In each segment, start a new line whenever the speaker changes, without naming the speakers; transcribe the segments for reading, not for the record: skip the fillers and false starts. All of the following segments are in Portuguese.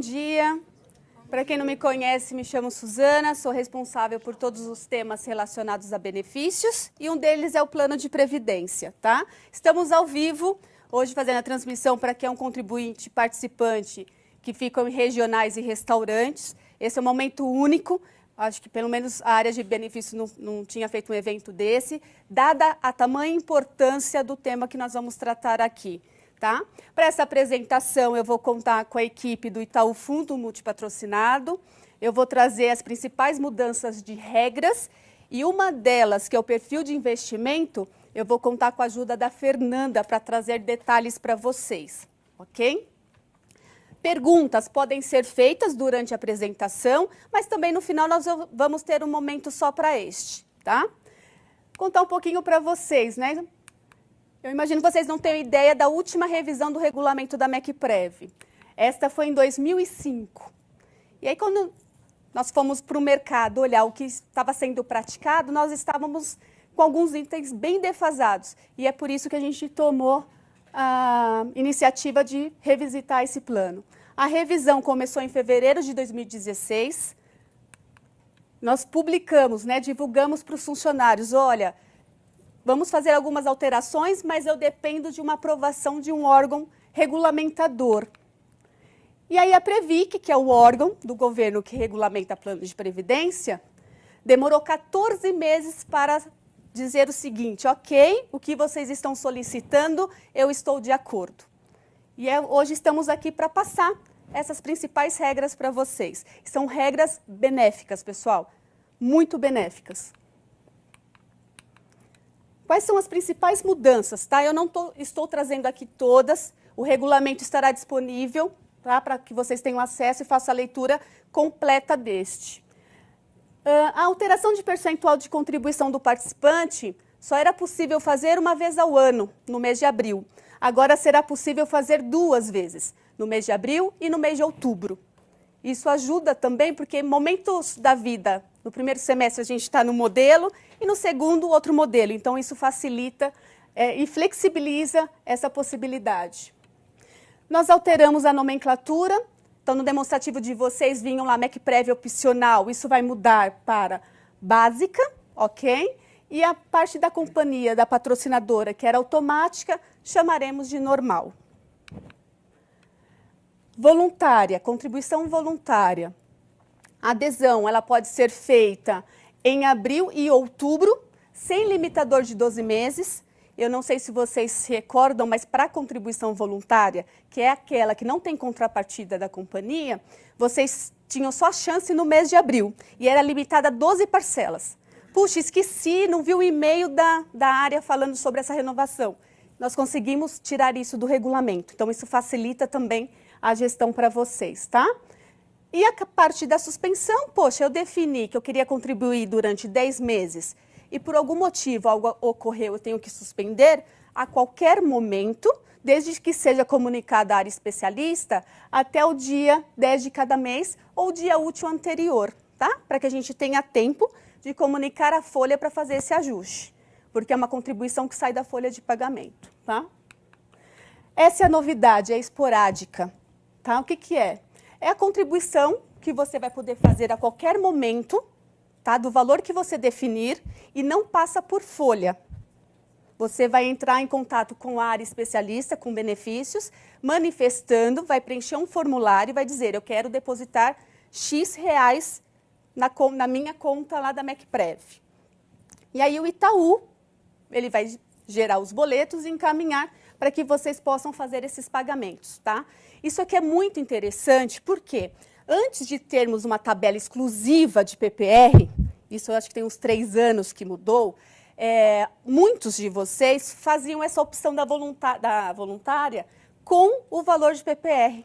dia. Para quem não me conhece, me chamo Suzana, sou responsável por todos os temas relacionados a benefícios e um deles é o plano de previdência, tá? Estamos ao vivo, hoje fazendo a transmissão para quem é um contribuinte participante que ficam em regionais e restaurantes. Esse é um momento único, acho que pelo menos a área de benefícios não tinha feito um evento desse, dada a tamanha importância do tema que nós vamos tratar aqui. Tá? Para essa apresentação, eu vou contar com a equipe do Itaú Fundo Multipatrocinado. Eu vou trazer as principais mudanças de regras e uma delas, que é o perfil de investimento, eu vou contar com a ajuda da Fernanda para trazer detalhes para vocês, ok? Perguntas podem ser feitas durante a apresentação, mas também no final nós vamos ter um momento só para este, tá? Contar um pouquinho para vocês, né? Eu imagino que vocês não tenham ideia da última revisão do regulamento da MECPREV. Esta foi em 2005. E aí, quando nós fomos para o mercado olhar o que estava sendo praticado, nós estávamos com alguns itens bem defasados. E é por isso que a gente tomou a iniciativa de revisitar esse plano. A revisão começou em fevereiro de 2016. Nós publicamos, né, divulgamos para os funcionários, olha, vamos fazer algumas alterações, mas eu dependo de uma aprovação de um órgão regulamentador. E aí a Previc, que é o órgão do governo que regulamenta plano de previdência, demorou 14 meses para dizer o seguinte, ok, o que vocês estão solicitando, eu estou de acordo. E hoje estamos aqui para passar essas principais regras para vocês. São regras benéficas, pessoal, muito benéficas. Quais são as principais mudanças? Tá? Eu não estou trazendo aqui todas, o regulamento estará disponível, tá? Para que vocês tenham acesso e façam a leitura completa deste. A alteração de percentual de contribuição do participante só era possível fazer uma vez ao ano, no mês de abril. Agora será possível fazer 2 vezes, no mês de abril e no mês de outubro. Isso ajuda também porque em momentos da vida, no primeiro semestre a gente está no modelo e no segundo outro modelo. Então isso facilita e flexibiliza essa possibilidade. Nós alteramos a nomenclatura. Então no demonstrativo de vocês vinham lá MECPREV opcional. Isso vai mudar para básica, ok? E a parte da companhia, da patrocinadora, que era automática, chamaremos de normal. Voluntária, contribuição voluntária. A adesão, ela pode ser feita em abril e outubro, sem limitador de 12 meses. Eu não sei se vocês se recordam, mas para a contribuição voluntária, que é aquela que não tem contrapartida da companhia, vocês tinham só chance no mês de abril e era limitada a 12 parcelas. Puxa, esqueci, não vi o e-mail da área falando sobre essa renovação. Nós conseguimos tirar isso do regulamento, então isso facilita também a gestão para vocês, tá? E a parte da suspensão, poxa, eu defini que eu queria contribuir durante 10 meses e por algum motivo algo ocorreu, eu tenho que suspender a qualquer momento, desde que seja comunicada à área especialista até o dia 10 de cada mês ou dia útil anterior, tá? Para que a gente tenha tempo de comunicar a folha para fazer esse ajuste, porque é uma contribuição que sai da folha de pagamento, tá? Essa é a novidade, é esporádica. Tá? O que que é? É a contribuição que você vai poder fazer a qualquer momento, tá? Do valor que você definir e não passa por folha. Você vai entrar em contato com a área especialista, com benefícios, manifestando, vai preencher um formulário e vai dizer, eu quero depositar X reais na minha conta lá da MECPREV. E aí o Itaú, ele vai gerar os boletos e encaminhar para que vocês possam fazer esses pagamentos, tá? Isso aqui é muito interessante, porque antes de termos uma tabela exclusiva de PPR, isso eu acho que tem uns 3 anos que mudou, muitos de vocês faziam essa opção da voluntária com o valor de PPR.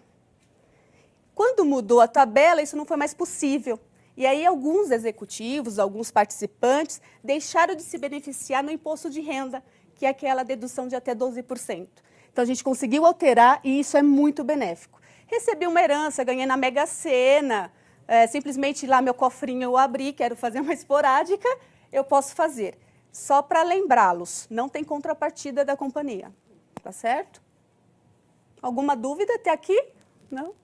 Quando mudou a tabela, isso não foi mais possível. E aí alguns executivos, alguns participantes, deixaram de se beneficiar no imposto de renda, que é aquela dedução de até 12%. Então, a gente conseguiu alterar e isso é muito benéfico. Recebi uma herança, ganhei na Mega Sena, simplesmente lá meu cofrinho eu abri, quero fazer uma esporádica, eu posso fazer. Só para lembrá-los, não tem contrapartida da companhia, tá certo? Alguma dúvida até aqui? Não?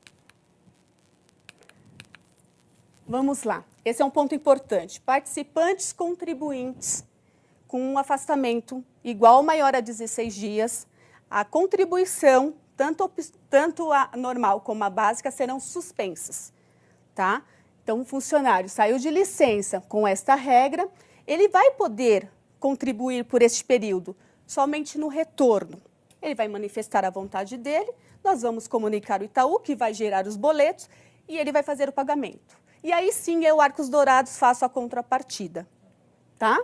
Vamos lá. Esse é um ponto importante. Participantes contribuintes com um afastamento igual ou maior a 16 dias, a contribuição, tanto a normal como a básica, serão suspensas, tá? Então, o funcionário saiu de licença com esta regra, ele vai poder contribuir por este período somente no retorno. Ele vai manifestar a vontade dele, nós vamos comunicar o Itaú, que vai gerar os boletos, e ele vai fazer o pagamento. E aí sim, eu, Arcos Dourados, faço a contrapartida, tá?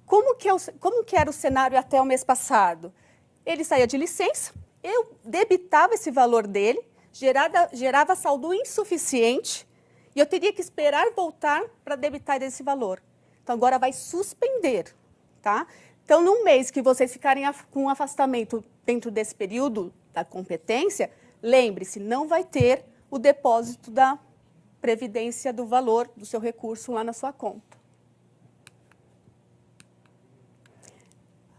Como que era o cenário até o mês passado? Ele saía de licença, eu debitava esse valor dele, gerava saldo insuficiente, e eu teria que esperar voltar para debitar esse valor. Então, agora vai suspender, tá? Então, num mês que vocês ficarem com afastamento dentro desse período da competência, lembre-se, não vai ter o depósito da previdência do valor do seu recurso lá na sua conta.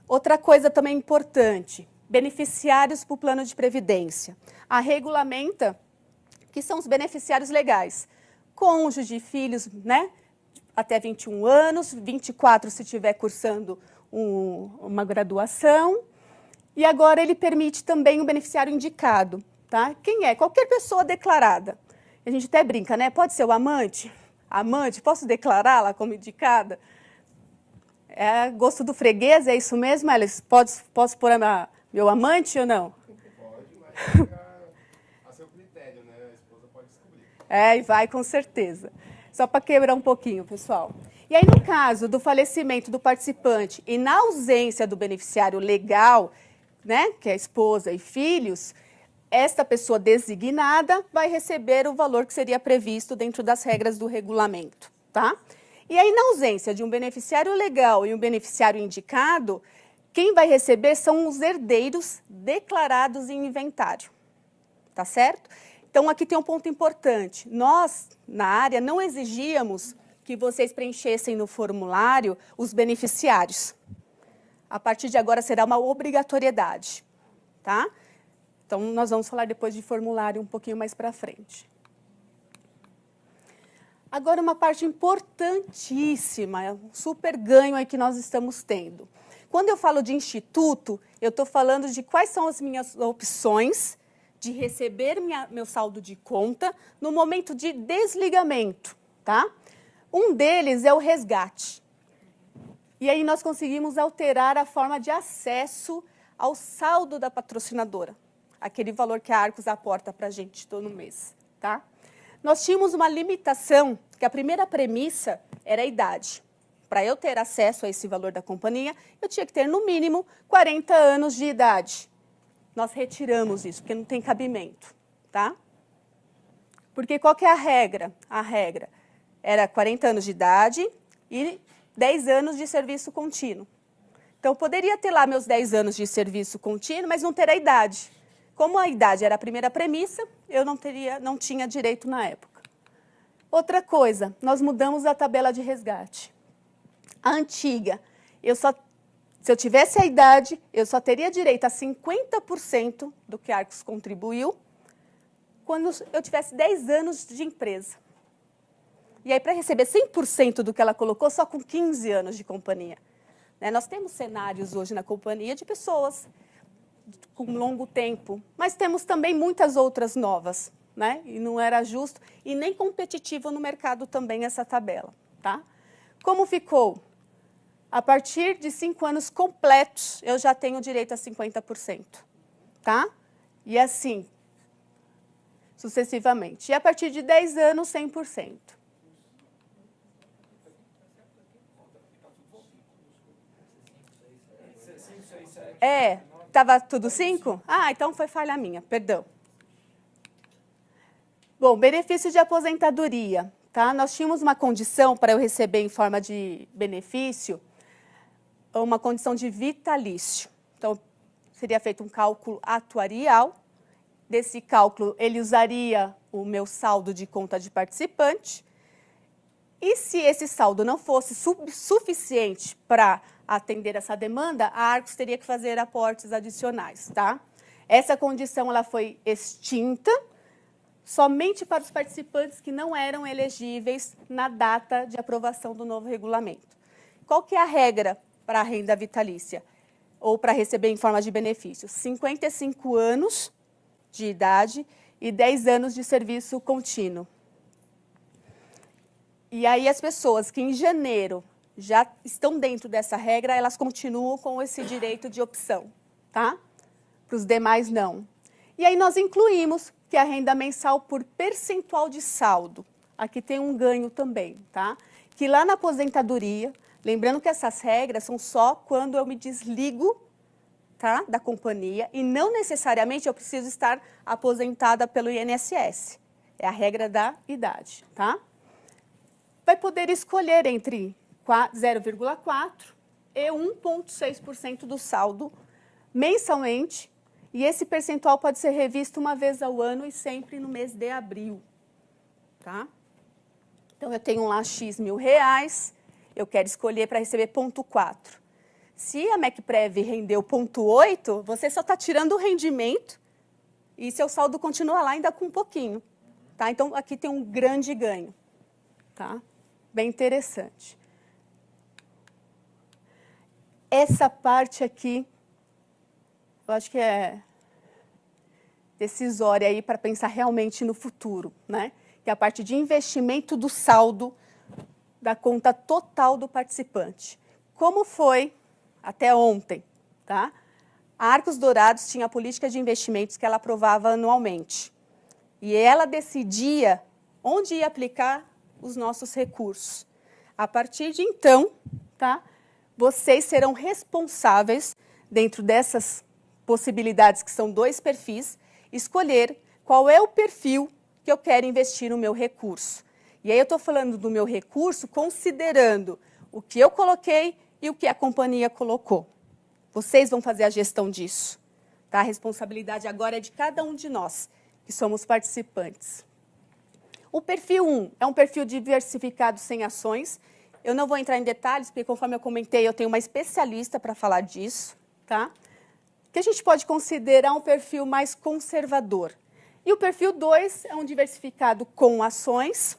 Outra coisa também importante, beneficiários para o plano de previdência. A regulamenta que são os beneficiários legais, cônjuge, filhos, né, até 21 anos, 24 se estiver cursando uma graduação. E agora ele permite também o beneficiário indicado, tá? Quem é? Qualquer pessoa declarada. A gente até brinca, né? Pode ser o amante? Amante, posso declará-la como indicada? É gosto do freguês, é isso mesmo, Alice? Posso pôr meu amante ou não?
Pode, mas fica a seu critério, né? A esposa pode descobrir.
É, e vai com certeza. Só para quebrar um pouquinho, pessoal. E aí, no caso do falecimento do participante e na ausência do beneficiário legal, né, que é a esposa e filhos, esta pessoa designada vai receber o valor que seria previsto dentro das regras do regulamento, tá? E aí, na ausência de um beneficiário legal e um beneficiário indicado, quem vai receber são os herdeiros declarados em inventário, tá certo? Então, aqui tem um ponto importante. Nós, na área, não exigíamos que vocês preenchessem no formulário os beneficiários. A partir de agora será uma obrigatoriedade, tá? Então, nós vamos falar depois de formulário um pouquinho mais para frente. Agora, uma parte importantíssima, um super ganho aí que nós estamos tendo. Quando eu falo de instituto, eu estou falando de quais são as minhas opções de receber meu saldo de conta no momento de desligamento, tá? Um deles é o resgate. E aí nós conseguimos alterar a forma de acesso ao saldo da patrocinadora, aquele valor que a Arcos aporta para a gente todo mês, tá? Nós tínhamos uma limitação, que a primeira premissa era a idade. Para eu ter acesso a esse valor da companhia, eu tinha que ter, no mínimo, 40 anos de idade. Nós retiramos isso, porque não tem cabimento, tá? Porque qual que é a regra? A regra era 40 anos de idade e 10 anos de serviço contínuo. Então, eu poderia ter lá meus 10 anos de serviço contínuo, mas não ter a idade. Como a idade era a primeira premissa, eu não tinha direito na época. Outra coisa, nós mudamos a tabela de resgate. A antiga, se eu tivesse a idade, eu só teria direito a 50% do que a Arcos contribuiu quando eu tivesse 10 anos de empresa. E aí, para receber 100% do que ela colocou, só com 15 anos de companhia. Né? Nós temos cenários hoje na companhia de pessoas com longo tempo, mas temos também muitas outras novas, né? E não era justo e nem competitivo no mercado também essa tabela, tá? Como ficou? A partir de 5 anos completos, eu já tenho direito a 50%, tá? E assim, sucessivamente. E a partir de 10 anos, 100%. Estava tudo 5? Ah, então foi falha minha, perdão. Bom, benefício de aposentadoria, tá? Nós tínhamos uma condição para eu receber em forma de benefício, uma condição de vitalício. Então, seria feito um cálculo atuarial. Desse cálculo, ele usaria o meu saldo de conta de participante. E se esse saldo não fosse suficiente para atender essa demanda, a Arcos teria que fazer aportes adicionais, tá? Essa condição ela foi extinta, somente para os participantes que não eram elegíveis na data de aprovação do novo regulamento. Qual que é a regra para a renda vitalícia? Ou para receber em forma de benefício? 55 anos de idade e 10 anos de serviço contínuo. E aí as pessoas que em janeiro já estão dentro dessa regra, elas continuam com esse direito de opção, tá? Para os demais, não. E aí nós incluímos que a renda mensal por percentual de saldo. Aqui tem um ganho também, tá? Que lá na aposentadoria, lembrando que essas regras são só quando eu me desligo, tá, da companhia e não necessariamente eu preciso estar aposentada pelo INSS. É a regra da idade, tá? Vai poder escolher entre 0,4% e 1,6% do saldo mensalmente, e esse percentual pode ser revisto uma vez ao ano e sempre no mês de abril, tá? Então, eu tenho lá X mil reais, eu quero escolher para receber 0,4%. Se a MECPREV rendeu 0,8%, você só está tirando o rendimento e seu saldo continua lá ainda com um pouquinho, tá? Então, aqui tem um grande ganho, tá? Bem interessante. Essa parte aqui, eu acho que é decisória aí para pensar realmente no futuro, né? Que é a parte de investimento do saldo da conta total do participante. Como foi até ontem, tá? A Arcos Dourados tinha a política de investimentos que ela aprovava anualmente. E ela decidia onde ia aplicar os nossos recursos. A partir de então, tá? Vocês serão responsáveis, dentro dessas possibilidades, que são 2 perfis, escolher qual é o perfil que eu quero investir no meu recurso. E aí eu estou falando do meu recurso considerando o que eu coloquei e o que a companhia colocou. Vocês vão fazer a gestão disso, tá? A responsabilidade agora é de cada um de nós, que somos participantes. O perfil 1 é um perfil diversificado sem ações. Eu não vou entrar em detalhes, porque, conforme eu comentei, eu tenho uma especialista para falar disso, tá? Que a gente pode considerar um perfil mais conservador. E o perfil 2 é um diversificado com ações,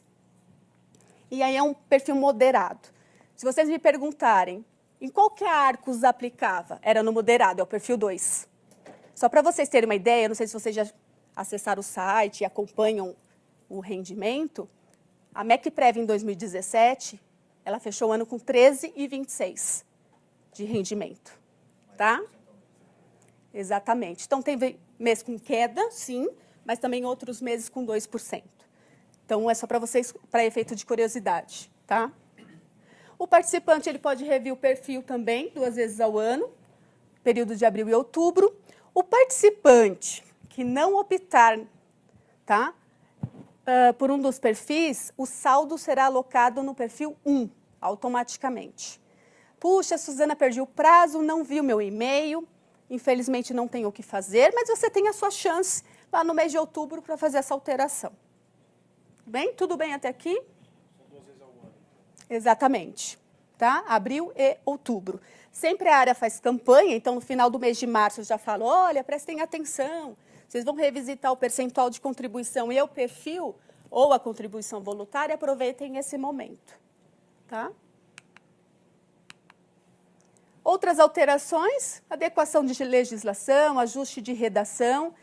e aí é um perfil moderado. Se vocês me perguntarem em qual que a Arcos aplicava, era no moderado, é o perfil 2. Só para vocês terem uma ideia, não sei se vocês já acessaram o site e acompanham o rendimento, a MECPREV em 2017, ela fechou o ano com 13,26 de rendimento, tá? Exatamente. Então, teve mês com queda, sim, mas também outros meses com 2%. Então, é só para vocês, para efeito de curiosidade, tá? O participante ele pode rever o perfil também 2 vezes ao ano, período de abril e outubro. O participante que não optar, tá, por um dos perfis, o saldo será alocado no perfil 1, automaticamente. Puxa, Suzana, perdi o prazo, não vi o meu e-mail, infelizmente não tenho o que fazer, mas você tem a sua chance lá no mês de outubro para fazer essa alteração. Bem? Tudo bem até aqui?
São 2 vezes ao ano.
Exatamente. Tá? Abril e outubro. Sempre a área faz campanha, então no final do mês de março eu já falo, olha, prestem atenção, vocês vão revisitar o percentual de contribuição e o perfil ou a contribuição voluntária, aproveitem esse momento. Tá? Outras alterações, adequação de legislação, ajuste de redação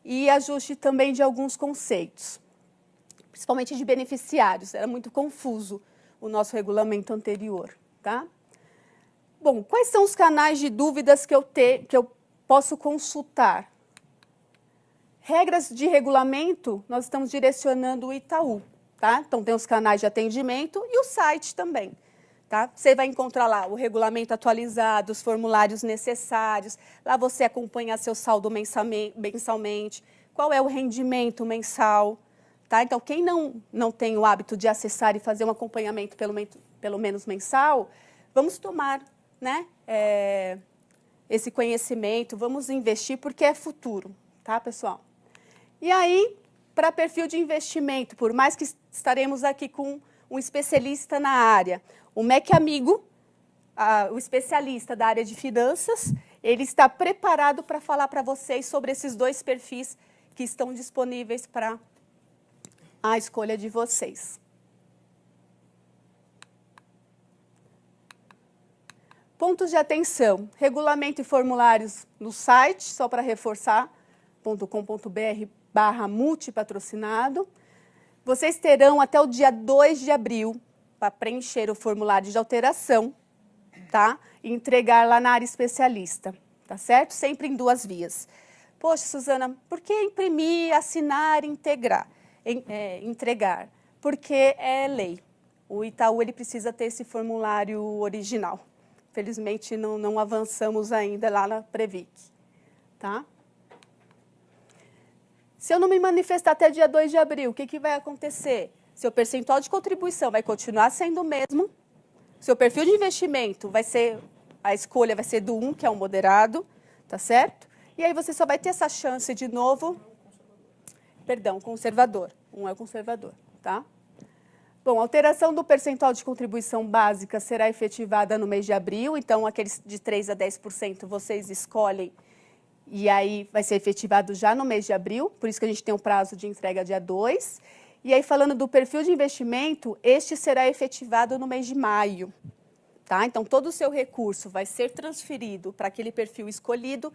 e ajuste também de alguns conceitos, principalmente de beneficiários. Era muito confuso o nosso regulamento anterior. Tá? Bom, quais são os canais de dúvidas que eu posso consultar? Regras de regulamento, nós estamos direcionando o Itaú. Tá? Então, tem os canais de atendimento e o site também. Tá? Você vai encontrar lá o regulamento atualizado, os formulários necessários. Lá você acompanha seu saldo mensalmente, qual é o rendimento mensal. Tá? Então, quem não tem o hábito de acessar e fazer um acompanhamento pelo menos mensal, vamos tomar, né, esse conhecimento, vamos investir porque é futuro, tá, pessoal? E aí, para perfil de investimento, por mais que estaremos aqui com um especialista na área, o MEC Amigo, o especialista da área de finanças, ele está preparado para falar para vocês sobre esses 2 perfis que estão disponíveis para A escolha de vocês. Pontos de atenção, regulamento e formulários no site, só para reforçar, .com.br/multipatrocinado. Vocês terão até o dia 2 de abril para preencher o formulário de alteração, tá? E entregar lá na área especialista, tá certo? Sempre em 2 vias. Poxa, Suzana, por que imprimir, assinar, entregar? Porque é lei. O Itaú ele precisa ter esse formulário original. Felizmente, não avançamos ainda lá na Previc, tá? Se eu não me manifestar até dia 2 de abril, o que vai acontecer? Seu percentual de contribuição vai continuar sendo o mesmo, seu perfil de investimento vai ser, a escolha vai ser do 1, que é o moderado, tá certo? E aí você só vai ter essa chance de novo, perdão, conservador, 1 é o conservador, tá? Bom, a alteração do percentual de contribuição básica será efetivada no mês de abril, então aqueles de 3% a 10% vocês escolhem e aí vai ser efetivado já no mês de abril, por isso que a gente tem um prazo de entrega dia 2. E aí falando do perfil de investimento, este será efetivado no mês de maio, tá? Então todo o seu recurso vai ser transferido para aquele perfil escolhido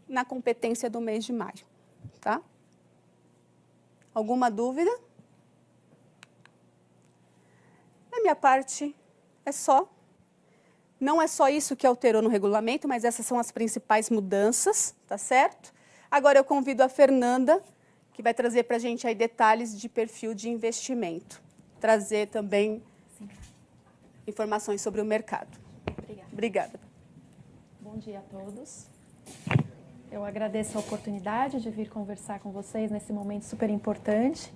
na competência do mês de maio, tá? Alguma dúvida? Da minha parte, é só. Não é só isso que alterou no regulamento, mas essas são as principais mudanças, tá certo? Agora eu convido a Fernanda, que vai trazer para a gente aí detalhes de perfil de investimento. Trazer também informações sobre o mercado.
Obrigada.
Obrigada.
Bom dia a todos. Eu agradeço a oportunidade de vir conversar com vocês nesse momento super importante.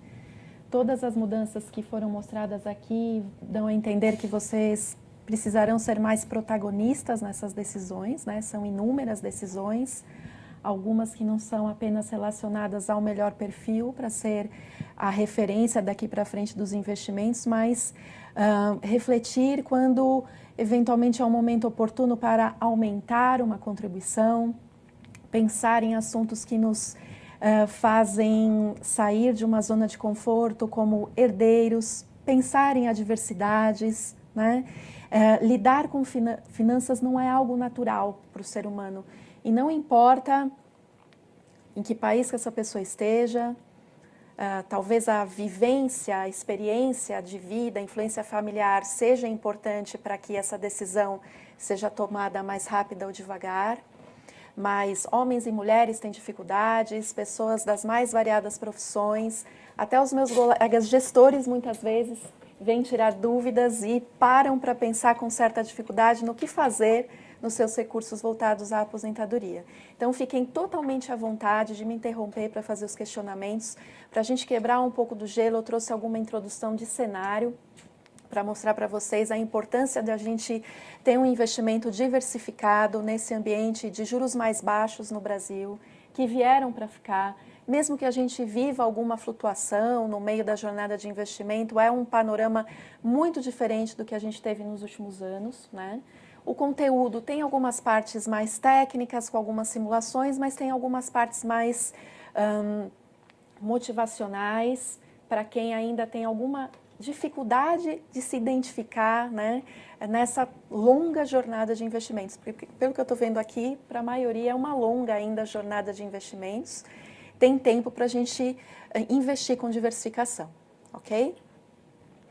Todas as mudanças que foram mostradas aqui dão a entender que vocês precisarão ser mais protagonistas nessas decisões, né? São inúmeras decisões, algumas que não são apenas relacionadas ao melhor perfil para ser a referência daqui para frente dos investimentos, mas refletir quando eventualmente é um momento oportuno para aumentar uma contribuição, pensar em assuntos que nos fazem sair de uma zona de conforto, como herdeiros, pensar em adversidades, né? Lidar com finanças não é algo natural para o ser humano. E não importa em que país que essa pessoa esteja, talvez a vivência, a experiência de vida, a influência familiar seja importante para que essa decisão seja tomada mais rápida ou devagar. Mas homens e mulheres têm dificuldades, pessoas das mais variadas profissões, até os meus colegas gestores muitas vezes vêm tirar dúvidas e param para pensar com certa dificuldade no que fazer nos seus recursos voltados à aposentadoria. Então fiquem totalmente à vontade de me interromper para fazer os questionamentos. Para a gente quebrar um pouco do gelo, eu trouxe alguma introdução de cenário para mostrar para vocês a importância de a gente ter um investimento diversificado nesse ambiente de juros mais baixos no Brasil, que vieram para ficar. Mesmo que a gente viva alguma flutuação no meio da jornada de investimento, é um panorama muito diferente do que a gente teve nos últimos anos, né? O conteúdo tem algumas partes mais técnicas, com algumas simulações, mas tem algumas partes mais motivacionais, para quem ainda tem alguma dificuldade de se identificar, né, nessa longa jornada de investimentos. Porque, pelo que eu estou vendo aqui, para a maioria é uma longa ainda jornada de investimentos. Tem tempo para a gente investir com diversificação, ok?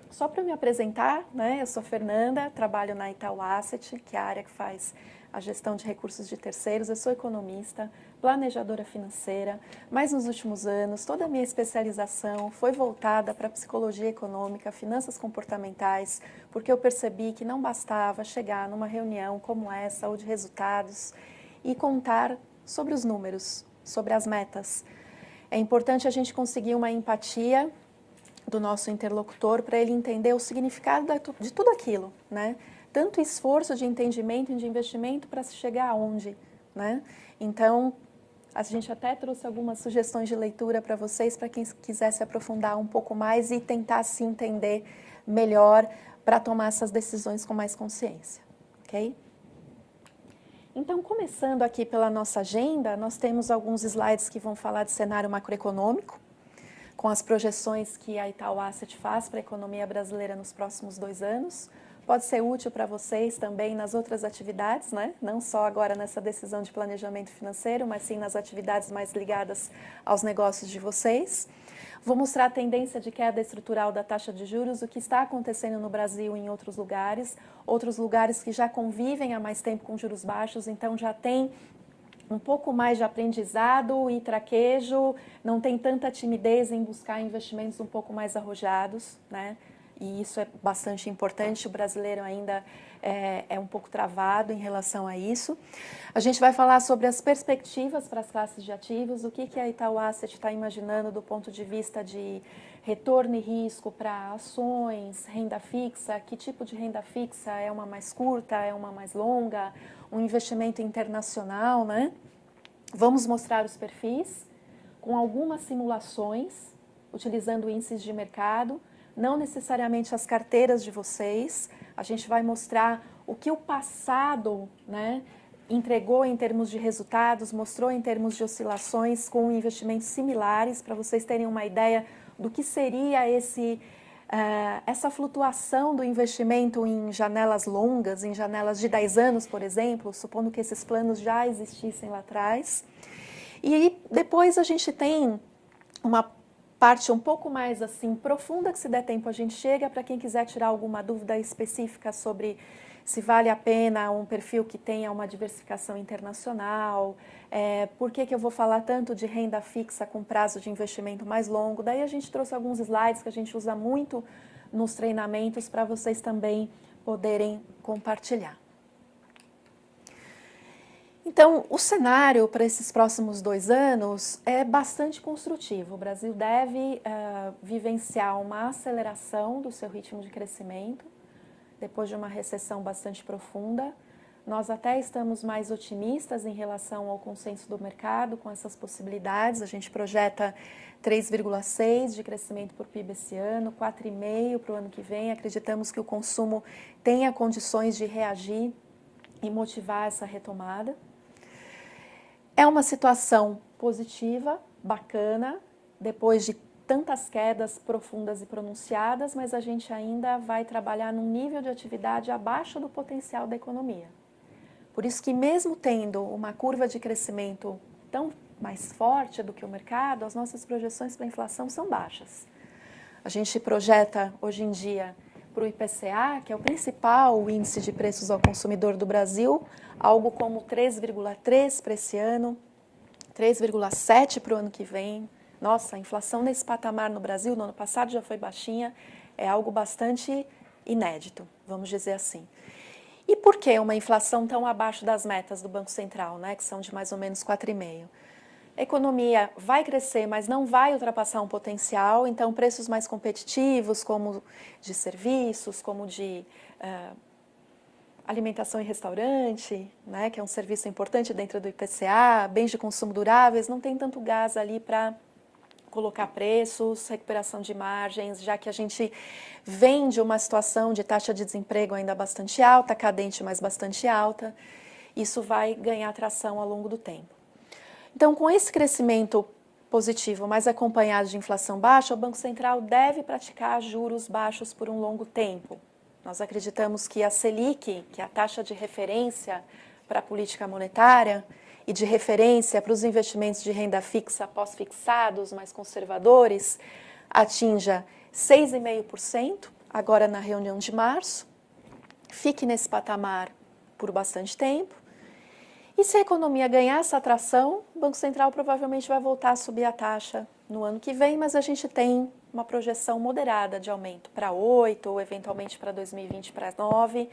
Só para me apresentar, né, eu sou Fernanda, trabalho na Itaú Asset, que é a área que faz a gestão de recursos de terceiros. Eu sou economista, planejadora financeira, mas nos últimos anos toda a minha especialização foi voltada para psicologia econômica, finanças comportamentais, porque eu percebi que não bastava chegar numa reunião como essa ou de resultados e contar sobre os números, sobre as metas. É importante a gente conseguir uma empatia do nosso interlocutor para ele entender o significado de tudo aquilo, né? Tanto esforço de entendimento e de investimento para se chegar aonde, né? Então, a gente até trouxe algumas sugestões de leitura para vocês, para quem quiser se aprofundar um pouco mais e tentar se entender melhor para tomar essas decisões com mais consciência, ok? Então, começando aqui pela nossa agenda, nós temos alguns slides que vão falar de cenário macroeconômico. com as projeções que a Itaú Asset faz para a economia brasileira nos próximos 2 anos. Pode ser útil para vocês também nas outras atividades, né? Não só agora nessa decisão de planejamento financeiro, mas sim nas atividades mais ligadas aos negócios de vocês. Vou mostrar a tendência de queda estrutural da taxa de juros, o que está acontecendo no Brasil e em outros lugares que já convivem há mais tempo com juros baixos, então já tem um pouco mais de aprendizado e traquejo, não tem tanta timidez em buscar investimentos um pouco mais arrojados, né? E isso é bastante importante, o brasileiro ainda é um pouco travado em relação a isso. A gente vai falar sobre as perspectivas para as classes de ativos, o que a Itaú Asset está imaginando do ponto de vista de retorno e risco para ações, renda fixa, que tipo de renda fixa é uma mais curta, é uma mais longa, um investimento internacional, né? Vamos mostrar os perfis com algumas simulações, utilizando índices de mercado, não necessariamente as carteiras de vocês. A gente vai mostrar o que o passado, né, entregou em termos de resultados, mostrou em termos de oscilações com investimentos similares, para vocês terem uma ideia do que seria essa flutuação do investimento em janelas longas, em janelas de 10 anos, por exemplo, supondo que esses planos já existissem lá atrás. E depois a gente tem uma parte um pouco mais assim profunda, que se der tempo a gente chega, para quem quiser tirar alguma dúvida específica sobre se vale a pena um perfil que tenha uma diversificação internacional, por que eu vou falar tanto de renda fixa com prazo de investimento mais longo. Daí a gente trouxe alguns slides que a gente usa muito nos treinamentos para vocês também poderem compartilhar. Então, o cenário para esses próximos 2 anos é bastante construtivo. O Brasil deve vivenciar uma aceleração do seu ritmo de crescimento, depois de uma recessão bastante profunda. Nós até estamos mais otimistas em relação ao consenso do mercado com essas possibilidades. A gente projeta 3,6% de crescimento por PIB esse ano, 4,5% para o ano que vem. Acreditamos que o consumo tenha condições de reagir e motivar essa retomada. É uma situação positiva, bacana, depois de tantas quedas profundas e pronunciadas, mas a gente ainda vai trabalhar num nível de atividade abaixo do potencial da economia. Por isso que mesmo tendo uma curva de crescimento tão mais forte do que o mercado, as nossas projeções para a inflação são baixas. A gente projeta hoje em dia para o IPCA, que é o principal índice de preços ao consumidor do Brasil, algo como 3,3% para esse ano, 3,7% para o ano que vem. Nossa, a inflação nesse patamar no Brasil, no ano passado já foi baixinha, é algo bastante inédito, vamos dizer assim. E por que uma inflação tão abaixo das metas do Banco Central, né, que são de mais ou menos 4,5%? A economia vai crescer, mas não vai ultrapassar um potencial, então preços mais competitivos, como de serviços, como de alimentação em restaurante, né, que é um serviço importante dentro do IPCA, bens de consumo duráveis, não tem tanto gás ali para colocar preços, recuperação de margens, já que a gente vem de uma situação de taxa de desemprego ainda bastante alta, cadente, mas bastante alta, isso vai ganhar tração ao longo do tempo. Então, com esse crescimento positivo, mas acompanhado de inflação baixa, o Banco Central deve praticar juros baixos por um longo tempo. Nós acreditamos que a Selic, que é a taxa de referência para a política monetária e de referência para os investimentos de renda fixa pós-fixados, mais conservadores, atinja 6,5% agora na reunião de março, fique nesse patamar por bastante tempo. E se a economia ganhar essa atração, o Banco Central provavelmente vai voltar a subir a taxa no ano que vem, mas a gente tem uma projeção moderada de aumento para 8% ou eventualmente para 2020 para 9%,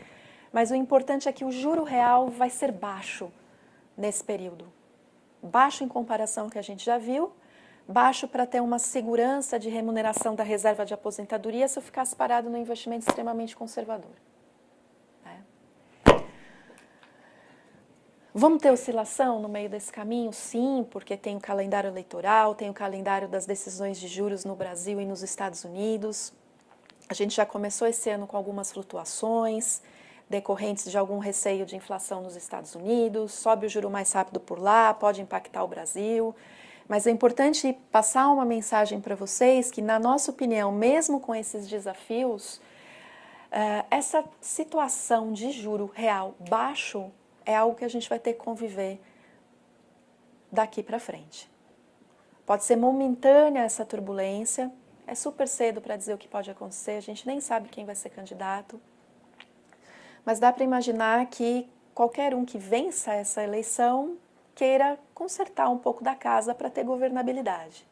mas o importante é que o juro real vai ser baixo nesse período. Baixo em comparação ao que a gente já viu, baixo para ter uma segurança de remuneração da reserva de aposentadoria se eu ficasse parado no investimento extremamente conservador. Vamos ter oscilação no meio desse caminho? Sim, porque tem o calendário eleitoral, tem o calendário das decisões de juros no Brasil e nos Estados Unidos. A gente já começou esse ano com algumas flutuações decorrentes de algum receio de inflação nos Estados Unidos, sobe o juro mais rápido por lá, pode impactar o Brasil. Mas é importante passar uma mensagem para vocês que, na nossa opinião, mesmo com esses desafios, essa situação de juro real baixo é algo que a gente vai ter que conviver daqui para frente. Pode ser momentânea essa turbulência, é super cedo para dizer o que pode acontecer, a gente nem sabe quem vai ser candidato, mas dá para imaginar que qualquer um que vença essa eleição queira consertar um pouco da casa para ter governabilidade.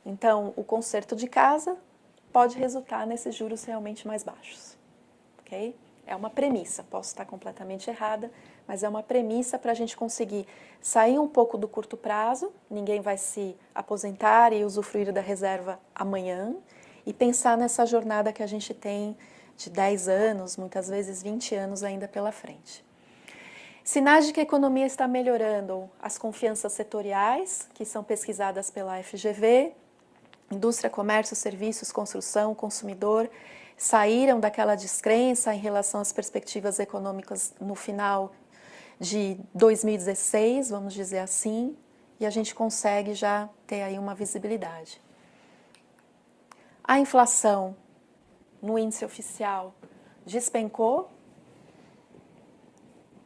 Então, o conserto de casa pode resultar nesses juros realmente mais baixos, ok? É uma premissa, posso estar completamente errada, mas é uma premissa para a gente conseguir sair um pouco do curto prazo, ninguém vai se aposentar e usufruir da reserva amanhã, e pensar nessa jornada que a gente tem de 10 anos, muitas vezes 20 anos ainda pela frente. Sinais de que a economia está melhorando: as confianças setoriais, que são pesquisadas pela FGV, indústria, comércio, serviços, construção, consumidor, saíram daquela descrença em relação às perspectivas econômicas no final de 2016, vamos dizer assim, e a gente consegue já ter aí uma visibilidade. A inflação no índice oficial despencou,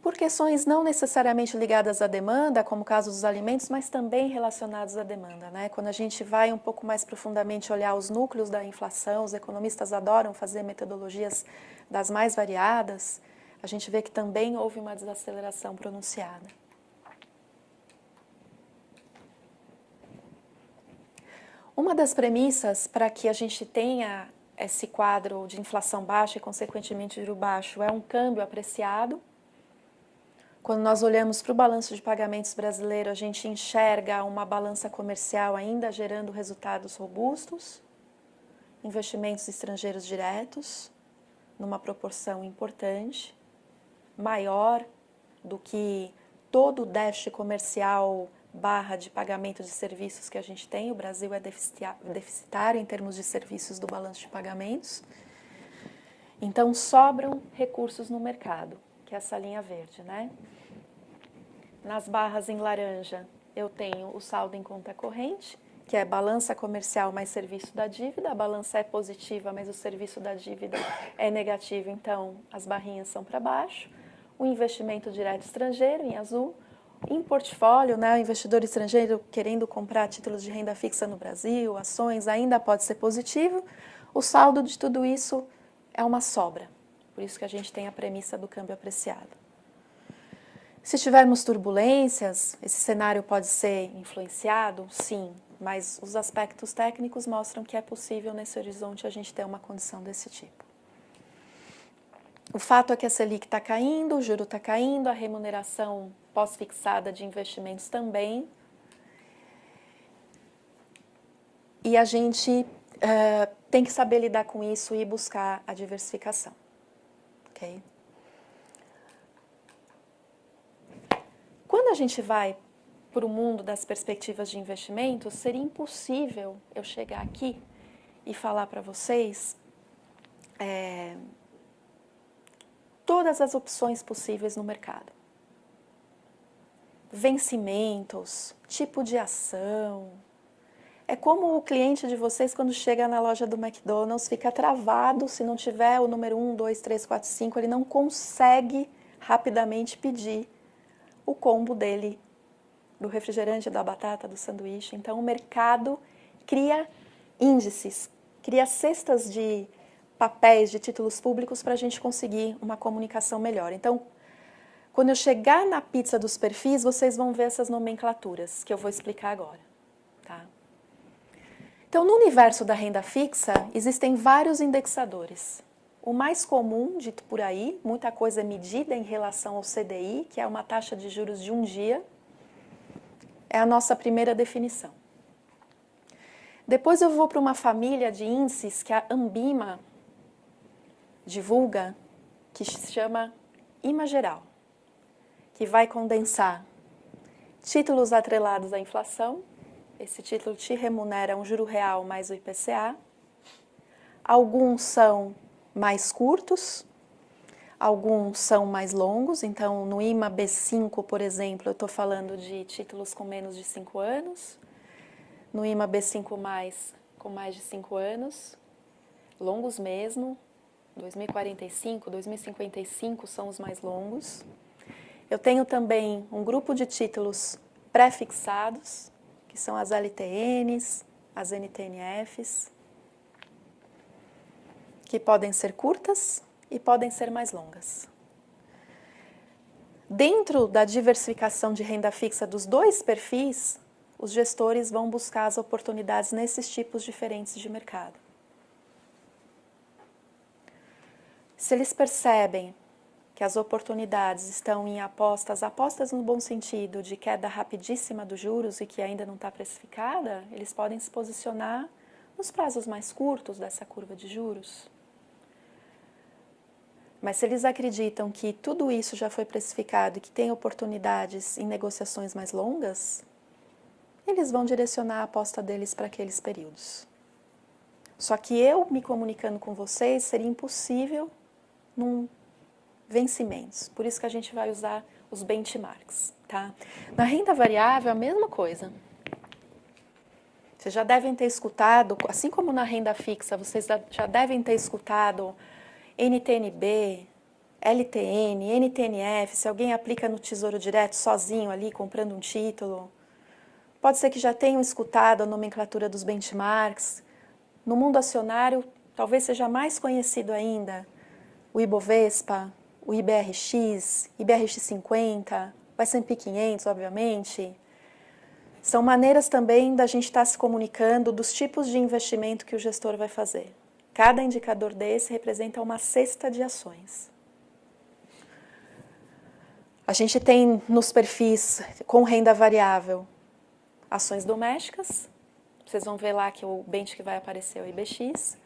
por questões não necessariamente ligadas à demanda, como o caso dos alimentos, mas também relacionados à demanda, né? Quando a gente vai um pouco mais profundamente olhar os núcleos da inflação, os economistas adoram fazer metodologias das mais variadas, a gente vê que também houve uma desaceleração pronunciada. Uma das premissas para que a gente tenha esse quadro de inflação baixa e, consequentemente, juro baixo é um câmbio apreciado. Quando nós olhamos para o balanço de pagamentos brasileiro, a gente enxerga uma balança comercial ainda gerando resultados robustos, investimentos estrangeiros diretos, numa proporção importante, maior do que todo o déficit comercial barra de pagamento de serviços que a gente tem. O Brasil é deficitário em termos de serviços do balanço de pagamentos. Então, sobram recursos no mercado, que é essa linha verde, né? Nas barras em laranja, eu tenho o saldo em conta corrente, que é balança comercial mais serviço da dívida. A balança é positiva, mas o serviço da dívida é negativo, então as barrinhas são para baixo. O investimento direto estrangeiro, em azul. Em portfólio, né, o investidor estrangeiro querendo comprar títulos de renda fixa no Brasil, ações, ainda pode ser positivo. O saldo de tudo isso é uma sobra. Por isso que a gente tem a premissa do câmbio apreciado. Se tivermos turbulências, esse cenário pode ser influenciado? Sim, mas os aspectos técnicos mostram que é possível nesse horizonte a gente ter uma condição desse tipo. O fato é que a Selic está caindo, o juro está caindo, a remuneração pós-fixada de investimentos também. E a gente tem que saber lidar com isso e buscar a diversificação. Okay? Quando a gente vai para o mundo das perspectivas de investimentos, seria impossível eu chegar aqui e falar para vocês todas as opções possíveis no mercado. Vencimentos, tipo de ação. É como o cliente de vocês, quando chega na loja do McDonald's, fica travado, se não tiver o número 1, 2, 3, 4, 5, ele não consegue rapidamente pedir o combo dele, do refrigerante, da batata, do sanduíche. Então, o mercado cria índices, cria cestas de papéis, de títulos públicos para a gente conseguir uma comunicação melhor. Então, quando eu chegar na pizza dos perfis, vocês vão ver essas nomenclaturas que eu vou explicar agora. Tá? Então, no universo da renda fixa, existem vários indexadores. O mais comum, dito por aí, muita coisa é medida em relação ao CDI, que é uma taxa de juros de um dia, é a nossa primeira definição. Depois eu vou para uma família de índices que a Ambima divulga, que se chama IMA Geral, que vai condensar títulos atrelados à inflação. Esse título te remunera um juro real mais o IPCA. Alguns são mais curtos, alguns são mais longos. Então, no IMA B5, por exemplo, eu estou falando de títulos com menos de 5 anos. no IMA B5+, com mais de 5 anos, longos mesmo, 2045, 2055 são os mais longos. Eu tenho também um grupo de títulos pré-fixados, que são as LTNs, as NTNFs, que podem ser curtas e podem ser mais longas. Dentro da diversificação de renda fixa dos dois perfis, os gestores vão buscar as oportunidades nesses tipos diferentes de mercado. Se eles percebem que as oportunidades estão em apostas no bom sentido, de queda rapidíssima dos juros e que ainda não está precificada, eles podem se posicionar nos prazos mais curtos dessa curva de juros. Mas se eles acreditam que tudo isso já foi precificado e que tem oportunidades em negociações mais longas, eles vão direcionar a aposta deles para aqueles períodos. Só que eu me comunicando com vocês seria impossível num vencimentos. Por isso que a gente vai usar os benchmarks, tá? Na renda variável, a mesma coisa. Vocês já devem ter escutado, assim como na renda fixa, vocês já devem ter escutado NTNB, LTN, NTNF, se alguém aplica no Tesouro Direto sozinho ali, comprando um título. Pode ser que já tenham escutado a nomenclatura dos benchmarks. No mundo acionário, talvez seja mais conhecido ainda o Ibovespa, o IBRX, IBRX 50, o S&P 500, obviamente. São maneiras também da gente estar se comunicando dos tipos de investimento que o gestor vai fazer. Cada indicador desse representa uma cesta de ações. A gente tem nos perfis com renda variável ações domésticas. Vocês vão ver lá que o bench que vai aparecer é o IBX.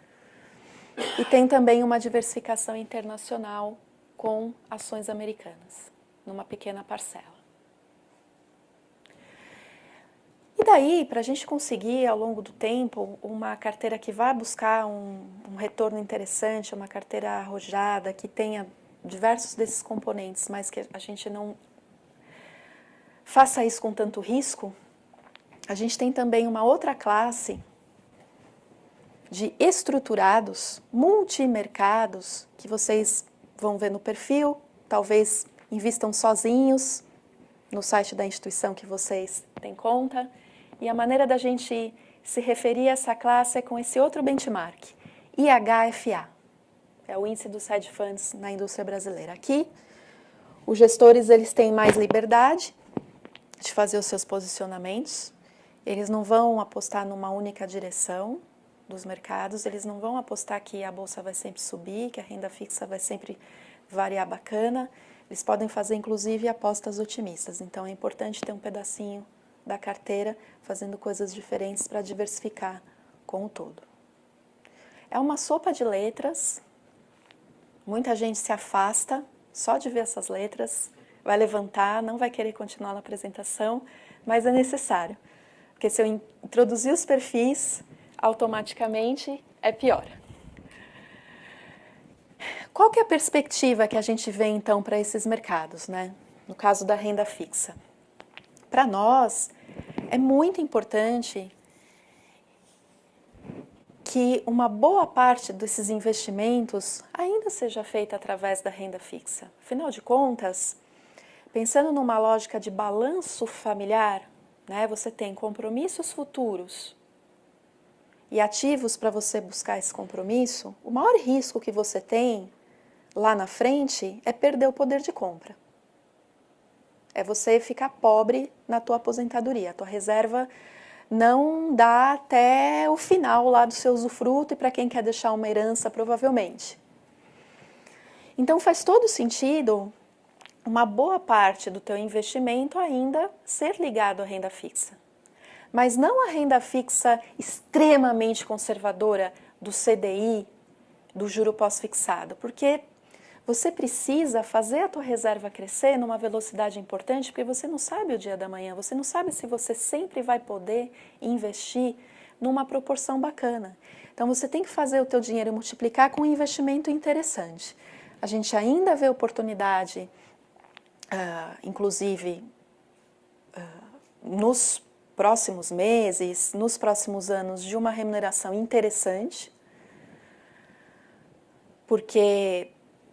E tem também uma diversificação internacional com ações americanas, numa pequena parcela. E daí, para a gente conseguir, ao longo do tempo, uma carteira que vá buscar um retorno interessante, uma carteira arrojada, que tenha diversos desses componentes, mas que a gente não faça isso com tanto risco, a gente tem também uma outra classe de estruturados, multimercados, que vocês vão ver no perfil, talvez invistam sozinhos no site da instituição que vocês têm conta. E a maneira da gente se referir a essa classe é com esse outro benchmark, IHFA, é o índice dos hedge funds na indústria brasileira. Aqui, os gestores eles têm mais liberdade de fazer os seus posicionamentos, eles não vão apostar numa única direção dos mercados, eles não vão apostar que a bolsa vai sempre subir, que a renda fixa vai sempre variar bacana, eles podem fazer inclusive apostas otimistas, então é importante ter um pedacinho da carteira fazendo coisas diferentes para diversificar com o todo. É uma sopa de letras, muita gente se afasta só de ver essas letras, vai levantar, não vai querer continuar na apresentação, mas é necessário, porque se eu introduzir os perfis, automaticamente é pior. Qual que é a perspectiva que a gente vê então para esses mercados, né? No caso da renda fixa? Para nós, é muito importante que uma boa parte desses investimentos ainda seja feita através da renda fixa. Afinal de contas, pensando numa lógica de balanço familiar, né, você tem compromissos futuros e ativos para você buscar esse compromisso, o maior risco que você tem lá na frente é perder o poder de compra. É você ficar pobre na tua aposentadoria. A tua reserva não dá até o final lá do seu usufruto e para quem quer deixar uma herança, provavelmente. Então faz todo sentido uma boa parte do teu investimento ainda ser ligado à renda fixa. Mas não a renda fixa extremamente conservadora do CDI, do juro pós-fixado, porque você precisa fazer a tua reserva crescer numa velocidade importante, porque você não sabe o dia da manhã, você não sabe se você sempre vai poder investir numa proporção bacana. Então você tem que fazer o teu dinheiro multiplicar com um investimento interessante. A gente ainda vê oportunidade, inclusive, nos
próximos meses, nos próximos anos, de uma remuneração interessante, porque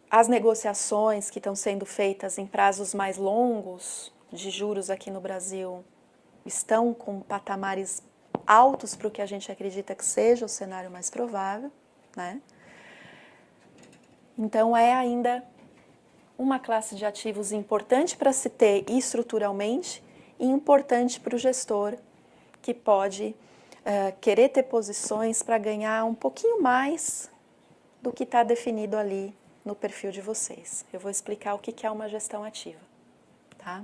as negociações que estão sendo feitas em prazos mais longos de juros aqui no Brasil estão com patamares altos para o que a gente acredita que seja o cenário mais provável, né? Então, é ainda uma classe de ativos importante para se ter estruturalmente e importante para o gestor que pode querer ter posições para ganhar um pouquinho mais do que está definido ali no perfil de vocês. Eu vou explicar o que é uma gestão ativa, tá?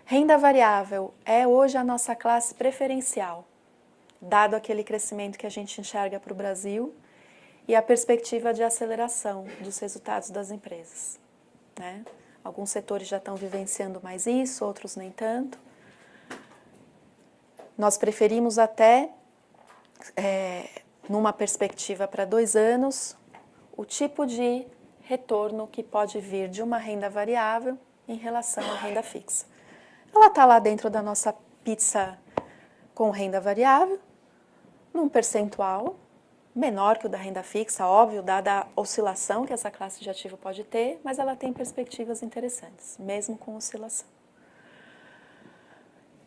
Renda variável é hoje a nossa classe preferencial, dado aquele crescimento que a gente enxerga para o Brasil e a perspectiva de aceleração dos resultados das empresas, né? Alguns setores já estão vivenciando mais isso, outros nem tanto. Nós preferimos até, numa perspectiva para 2 anos, o tipo de retorno que pode vir de uma renda variável em relação à renda fixa. Ela está lá dentro da nossa pizza com renda variável, num percentual menor que o da renda fixa, óbvio, dada a oscilação que essa classe de ativo pode ter, mas ela tem perspectivas interessantes, mesmo com oscilação.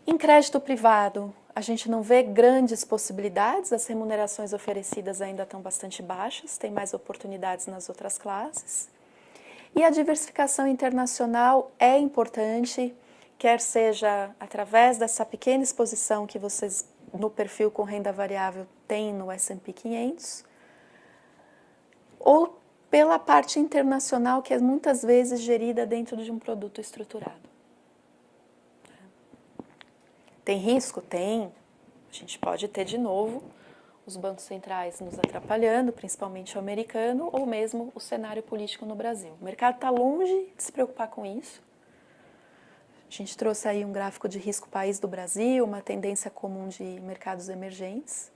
Em crédito privado, a gente não vê grandes possibilidades, as remunerações oferecidas ainda estão bastante baixas, tem mais oportunidades nas outras classes. E a diversificação internacional é importante, quer seja através dessa pequena exposição que vocês no perfil com renda variável têm no S&P 500, ou pela parte internacional que é muitas vezes gerida dentro de um produto estruturado. Tem risco? Tem. A gente pode ter de novo os bancos centrais nos atrapalhando, principalmente o americano, ou mesmo o cenário político no Brasil. O mercado está longe de se preocupar com isso. A gente trouxe aí um gráfico de risco país do Brasil, uma tendência comum de mercados emergentes.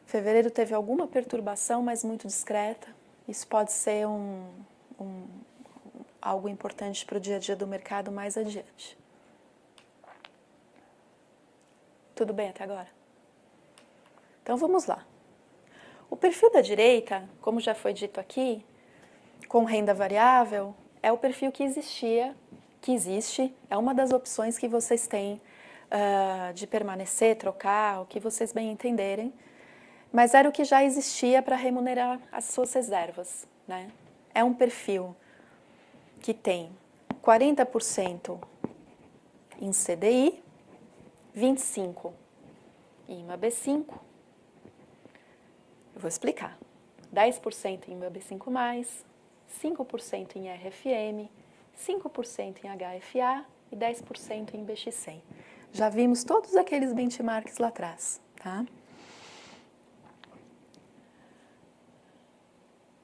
Fevereiro teve alguma perturbação, mas muito discreta. Isso pode ser algo importante para o dia a dia do mercado mais adiante. Tudo bem até agora? Então vamos lá. O perfil da direita, como já foi dito aqui, com renda variável, é o perfil que existe, é uma das opções que vocês têm de permanecer, trocar, o que vocês bem entenderem, mas era o que já existia para remunerar as suas reservas, né? É um perfil que tem 40% em CDI, 25% em IMAB5, eu vou explicar, 10% em IMAB5+, 5% em RFM, 5% em HFA e 10% em BX100. Já vimos todos aqueles benchmarks lá atrás, tá?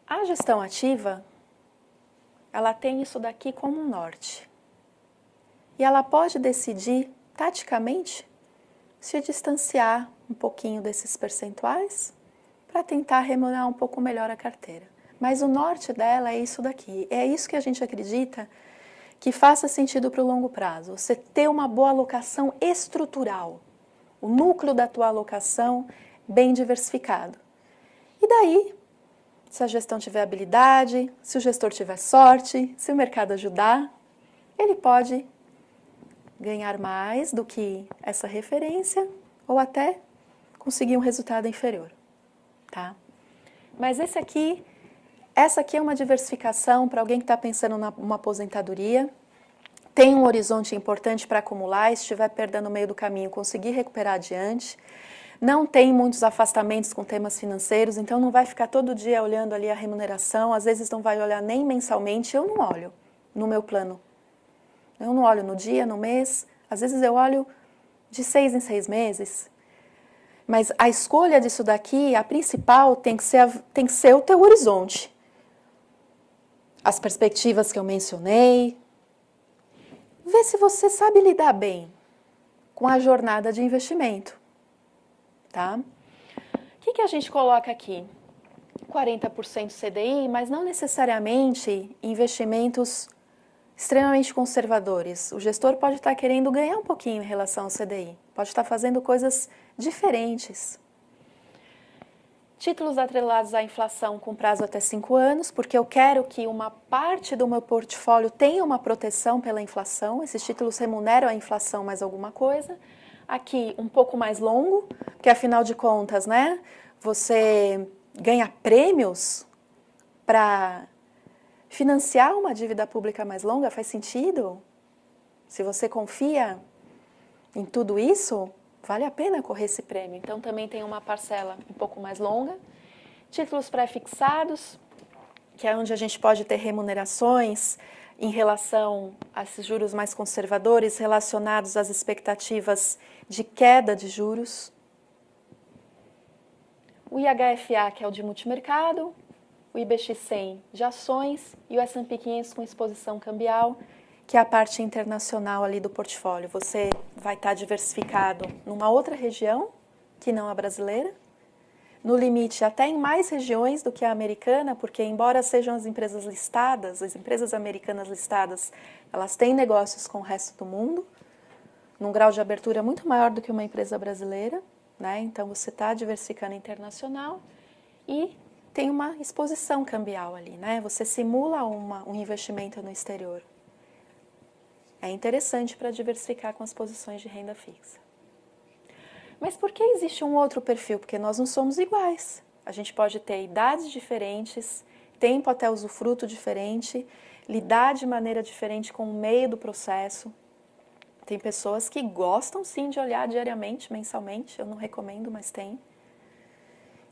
A gestão ativa, ela tem isso daqui como um norte. E ela pode decidir, taticamente, se distanciar um pouquinho desses percentuais para tentar remunerar um pouco melhor a carteira. Mas o norte dela é isso daqui. É isso que a gente acredita que faça sentido para o longo prazo. Você ter uma boa alocação estrutural. O núcleo da tua alocação bem diversificado. E daí, se a gestão tiver habilidade, se o gestor tiver sorte, se o mercado ajudar, ele pode ganhar mais do que essa referência ou até conseguir um resultado inferior, tá? Mas essa aqui é uma diversificação para alguém que está pensando numa aposentadoria, tem um horizonte importante para acumular, e se estiver perdendo no meio do caminho, conseguir recuperar adiante, não tem muitos afastamentos com temas financeiros, então não vai ficar todo dia olhando ali a remuneração, às vezes não vai olhar nem mensalmente, eu não olho no meu plano. Eu não olho no dia, no mês, às vezes eu olho de 6 em 6 meses. Mas a escolha disso daqui, a principal, tem que ser o teu horizonte. As perspectivas que eu mencionei. Vê se você sabe lidar bem com a jornada de investimento. Tá? O que a gente coloca aqui? 40% CDI, mas não necessariamente investimentos extremamente conservadores. O gestor pode estar querendo ganhar um pouquinho em relação ao CDI, pode estar fazendo coisas diferentes. Títulos atrelados à inflação com prazo até 5 anos, porque eu quero que uma parte do meu portfólio tenha uma proteção pela inflação. Esses títulos remuneram a inflação mais alguma coisa. Aqui, um pouco mais longo, porque afinal de contas, né, você ganha prêmios para financiar uma dívida pública mais longa, faz sentido? Se você confia em tudo isso, vale a pena correr esse prêmio. Então, também tem uma parcela um pouco mais longa. Títulos pré-fixados, que é onde a gente pode ter remunerações em relação a esses juros mais conservadores, relacionados às expectativas de queda de juros. O IHFA, que é o de multimercado, o IBX-100 de ações e o S&P 500 com exposição cambial, que é a parte internacional ali do portfólio. Você vai estar diversificado numa outra região, que não a brasileira, no limite até em mais regiões do que a americana, porque embora sejam as empresas listadas, as empresas americanas listadas, elas têm negócios com o resto do mundo, num grau de abertura muito maior do que uma empresa brasileira, né? Então você está diversificando internacional e tem uma exposição cambial ali, né? Você simula um investimento no exterior. É interessante para diversificar com as posições de renda fixa. Mas por que existe um outro perfil? Porque nós não somos iguais. A gente pode ter idades diferentes, tempo até usufruto diferente, lidar de maneira diferente com o meio do processo. Tem pessoas que gostam sim de olhar diariamente, mensalmente, eu não recomendo, mas tem.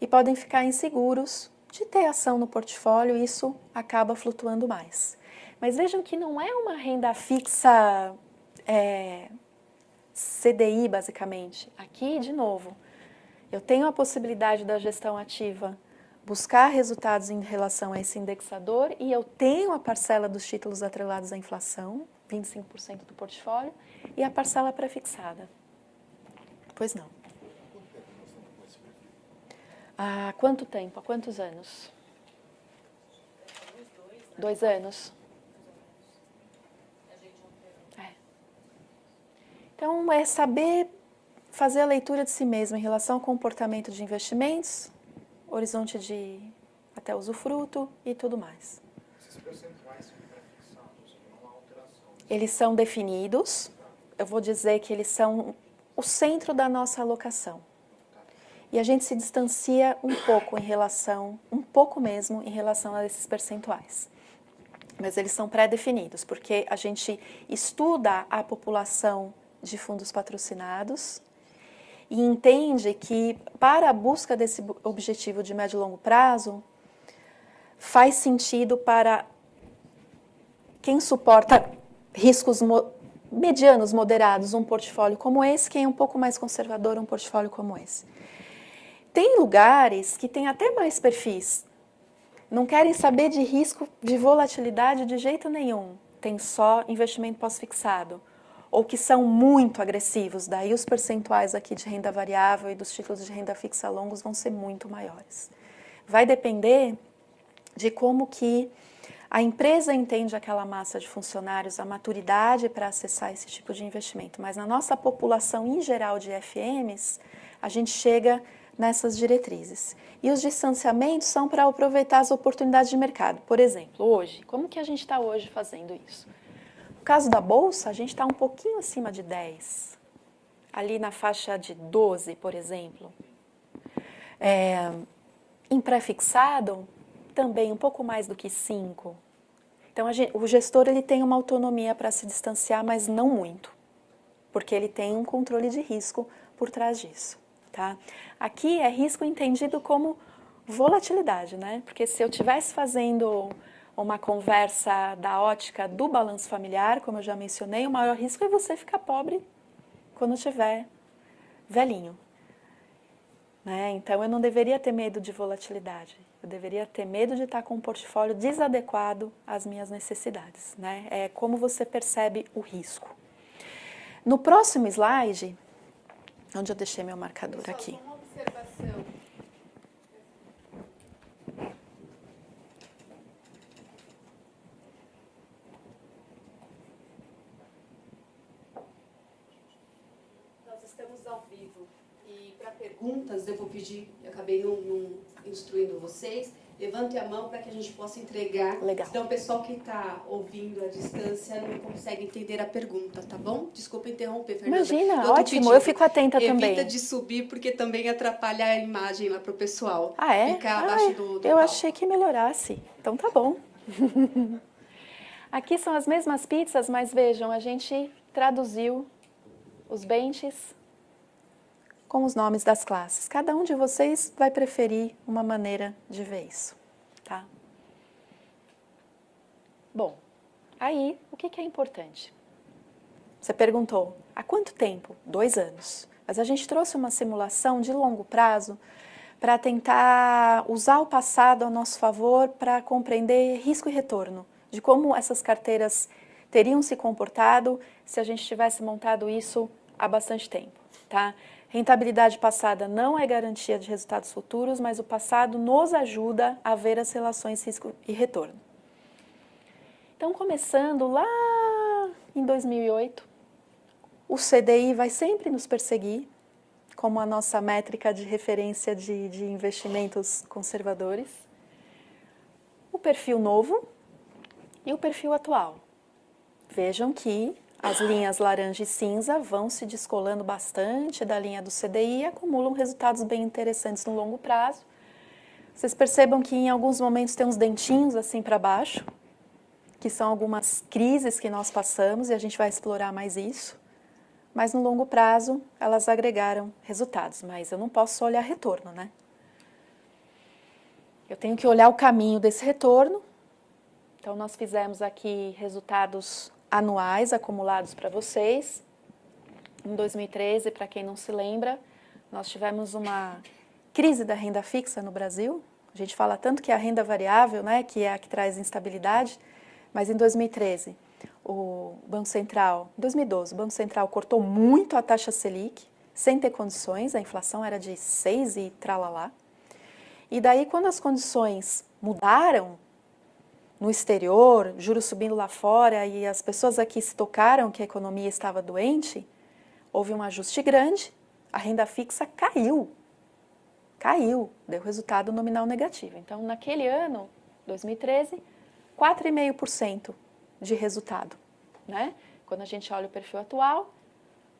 E podem ficar inseguros de ter ação no portfólio, e isso acaba flutuando mais. Mas vejam que não é uma renda fixa CDI, basicamente. Aqui, de novo, eu tenho a possibilidade da gestão ativa buscar resultados em relação a esse indexador e eu tenho a parcela dos títulos atrelados à inflação, 25% do portfólio, e a parcela pré-fixada. Pois não. Há quanto tempo? Há quantos anos? 2 anos. Então, é saber fazer a leitura de si mesmo em relação ao comportamento de investimentos, horizonte de até usufruto e tudo mais.
Esses percentuais são pré-fixados, não há alteração.
Eles são definidos, eu vou dizer que eles são o centro da nossa alocação. E a gente se distancia um pouco um pouco mesmo, em relação a esses percentuais. Mas eles são pré-definidos, porque a gente estuda a população de fundos patrocinados e entende que para a busca desse objetivo de médio e longo prazo, faz sentido para quem suporta riscos medianos, moderados, um portfólio como esse, quem é um pouco mais conservador, um portfólio como esse. Tem lugares que têm até mais perfis, não querem saber de risco, de volatilidade de jeito nenhum, tem só investimento pós-fixado, ou que são muito agressivos, daí os percentuais aqui de renda variável e dos títulos de renda fixa longos vão ser muito maiores. Vai depender de como que a empresa entende aquela massa de funcionários, a maturidade para acessar esse tipo de investimento. Mas na nossa população em geral de FMs, a gente chega nessas diretrizes. E os distanciamentos são para aproveitar as oportunidades de mercado. Por exemplo, hoje, como que a gente está hoje fazendo isso? No caso da Bolsa, a gente está um pouquinho acima de 10, ali na faixa de 12, por exemplo. Em pré-fixado, também um pouco mais do que 5. Então, o gestor ele tem uma autonomia para se distanciar, mas não muito, porque ele tem um controle de risco por trás disso. Tá? Aqui é risco entendido como volatilidade, né? Porque se eu estivesse fazendo uma conversa da ótica do balanço familiar, como eu já mencionei, o maior risco é você ficar pobre quando estiver velhinho. Né? Então, eu não deveria ter medo de volatilidade. Eu deveria ter medo de estar com um portfólio desadequado às minhas necessidades. Né? É como você percebe o risco. No próximo slide, onde eu deixei meu marcador aqui.
Uma observação. Estamos ao vivo. E para perguntas, eu vou pedir, eu acabei não instruindo vocês, levantem a mão para que a gente possa entregar.
Legal.
Então, o pessoal que está ouvindo à distância não consegue entender a pergunta, tá bom? Desculpa interromper, Fernanda.
Imagina,
tô
ótimo,
pedindo,
eu fico atenta
evita
também.
Evita de subir, porque também atrapalha a imagem lá para o pessoal.
Ah, é?
Ficar abaixo do
Eu
palco.
achei que melhorasse. Então tá bom. Aqui são as mesmas pizzas, mas vejam, a gente traduziu os benches com os nomes das classes. Cada um de vocês vai preferir uma maneira de ver isso, tá? Bom, aí, o que é importante? Você perguntou, há quanto tempo? 2 anos. Mas a gente trouxe uma simulação de longo prazo para tentar usar o passado a nosso favor para compreender risco e retorno, de como essas carteiras teriam se comportado se a gente tivesse montado isso há bastante tempo, tá? Rentabilidade passada não é garantia de resultados futuros, mas o passado nos ajuda a ver as relações risco e retorno. Então, começando lá em 2008, o CDI vai sempre nos perseguir como a nossa métrica de referência de investimentos conservadores. O perfil novo e o perfil atual. Vejam que as linhas laranja e cinza vão se descolando bastante da linha do CDI e acumulam resultados bem interessantes no longo prazo. Vocês percebam que em alguns momentos tem uns dentinhos assim para baixo, que são algumas crises que nós passamos e a gente vai explorar mais isso. Mas no longo prazo elas agregaram resultados, mas eu não posso só olhar retorno, né? Eu tenho que olhar o caminho desse retorno. Então nós fizemos aqui resultados anuais acumulados para vocês. Em 2013, para quem não se lembra, nós tivemos uma crise da renda fixa no Brasil. A gente fala tanto que é a renda variável, né, que é a que traz instabilidade, mas em 2013, o Banco Central, em 2012, o Banco Central cortou muito a taxa Selic, sem ter condições, a inflação era de 6 e tralalá. E daí, quando as condições mudaram, no exterior, juros subindo lá fora e as pessoas aqui se tocaram que a economia estava doente, houve um ajuste grande, a renda fixa caiu, deu resultado nominal negativo. Então, naquele ano, 2013, 4,5% de resultado, né? Quando a gente olha o perfil atual,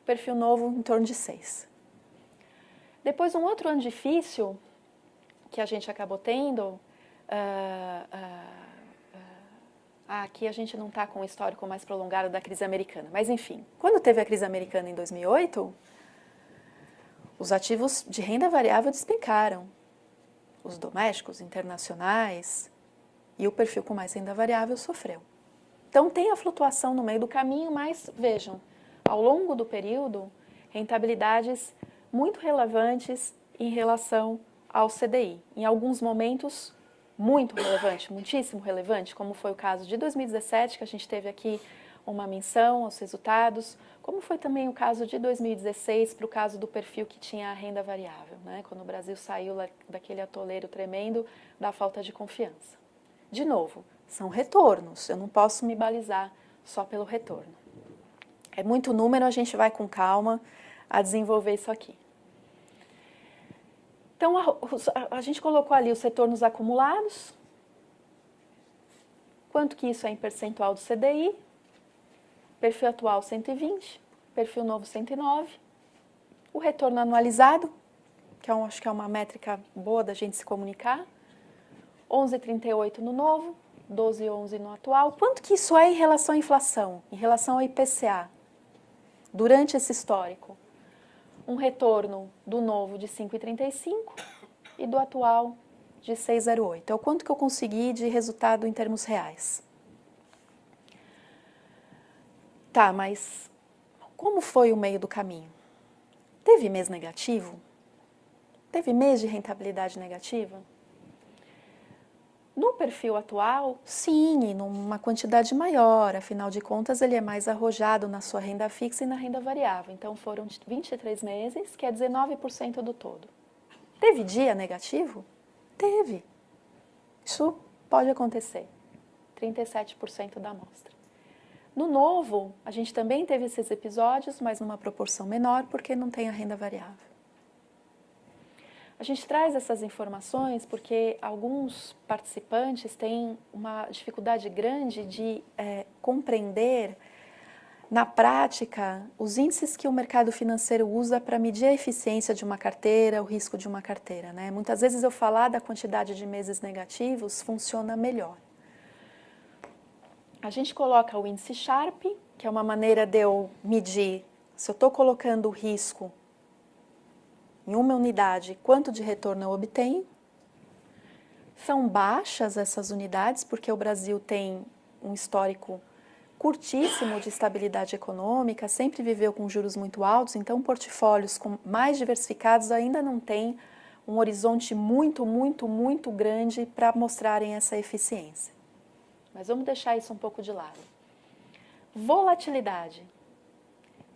perfil novo em torno de 6%. Depois, um outro ano difícil que a gente acabou tendo, aqui a gente não está com o histórico mais prolongado da crise americana, mas enfim, quando teve a crise americana em 2008, os ativos de renda variável despencaram, os domésticos, internacionais, e o perfil com mais renda variável sofreu. Então tem a flutuação no meio do caminho, mas vejam, ao longo do período, rentabilidades muito relevantes em relação ao CDI. Em alguns momentos, muito relevante, muitíssimo relevante, como foi o caso de 2017, que a gente teve aqui uma menção aos resultados, como foi também o caso de 2016, para o caso do perfil que tinha a renda variável, né? Quando o Brasil saiu daquele atoleiro tremendo da falta de confiança. De novo, são retornos, eu não posso me balizar só pelo retorno. É muito número, a gente vai com calma a desenvolver isso aqui. Então, a gente colocou ali os retornos acumulados, quanto que isso é em percentual do CDI, perfil atual 120, perfil novo 109, o retorno anualizado, que acho que é uma métrica boa da gente se comunicar, 11,38 no novo, 12,11 no atual. Quanto que isso é em relação à inflação, em relação ao IPCA, durante esse histórico? Um retorno do novo de 5,35 e do atual de 6,08. É o quanto que eu consegui de resultado em termos reais. Tá, mas como foi o meio do caminho? Teve mês negativo? Teve mês de rentabilidade negativa? No perfil atual, sim, e numa quantidade maior, afinal de contas ele é mais arrojado na sua renda fixa e na renda variável. Então foram 23 meses, que é 19% do todo. Teve dia negativo? Teve. Isso pode acontecer. 37% da amostra. No novo, a gente também teve esses episódios, mas numa proporção menor, porque não tem a renda variável. A gente traz essas informações porque alguns participantes têm uma dificuldade grande de compreender, na prática, os índices que o mercado financeiro usa para medir a eficiência de uma carteira, o risco de uma carteira, né? Muitas vezes eu falar da quantidade de meses negativos funciona melhor. A gente coloca o índice Sharpe, que é uma maneira de eu medir se eu estou colocando o risco em uma unidade, quanto de retorno eu obtenho. São baixas essas unidades, porque o Brasil tem um histórico curtíssimo de estabilidade econômica, sempre viveu com juros muito altos, então portfólios mais diversificados ainda não têm um horizonte muito grande para mostrarem essa eficiência. Mas vamos deixar isso um pouco de lado. Volatilidade,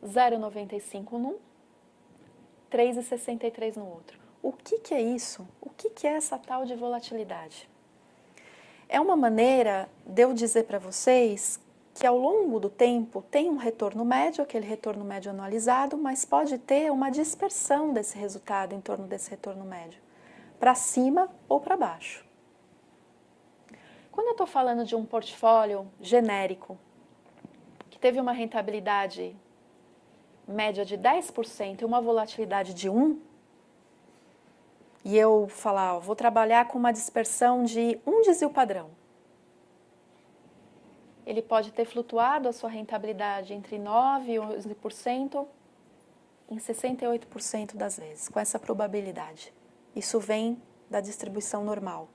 0,95 num, 3,63 no outro. O que é isso? O que é essa tal de volatilidade? É uma maneira de eu dizer para vocês que ao longo do tempo tem um retorno médio, aquele retorno médio anualizado, mas pode ter uma dispersão desse resultado em torno desse retorno médio, para cima ou para baixo. Quando eu estou falando de um portfólio genérico, que teve uma rentabilidade média de 10% e uma volatilidade de 1%, e eu falar, vou trabalhar com uma dispersão de um desvio padrão, ele pode ter flutuado a sua rentabilidade entre 9% e 11% em 68% das vezes, com essa probabilidade. Isso vem da distribuição normal.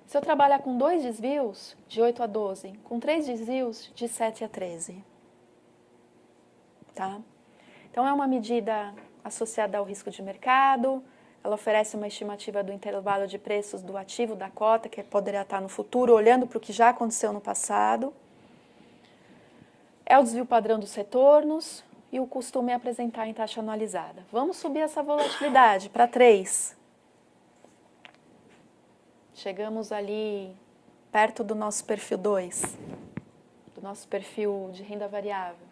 Se eu trabalhar com 2 desvios, de 8 a 12, com 3 desvios, de 7 a 13. Tá? Então, é uma medida associada ao risco de mercado, ela oferece uma estimativa do intervalo de preços do ativo da cota, que poderá estar no futuro, olhando para o que já aconteceu no passado. É o desvio padrão dos retornos e o costume é apresentar em taxa anualizada. Vamos subir essa volatilidade para 3. Chegamos ali perto do nosso perfil 2, do nosso perfil de renda variável.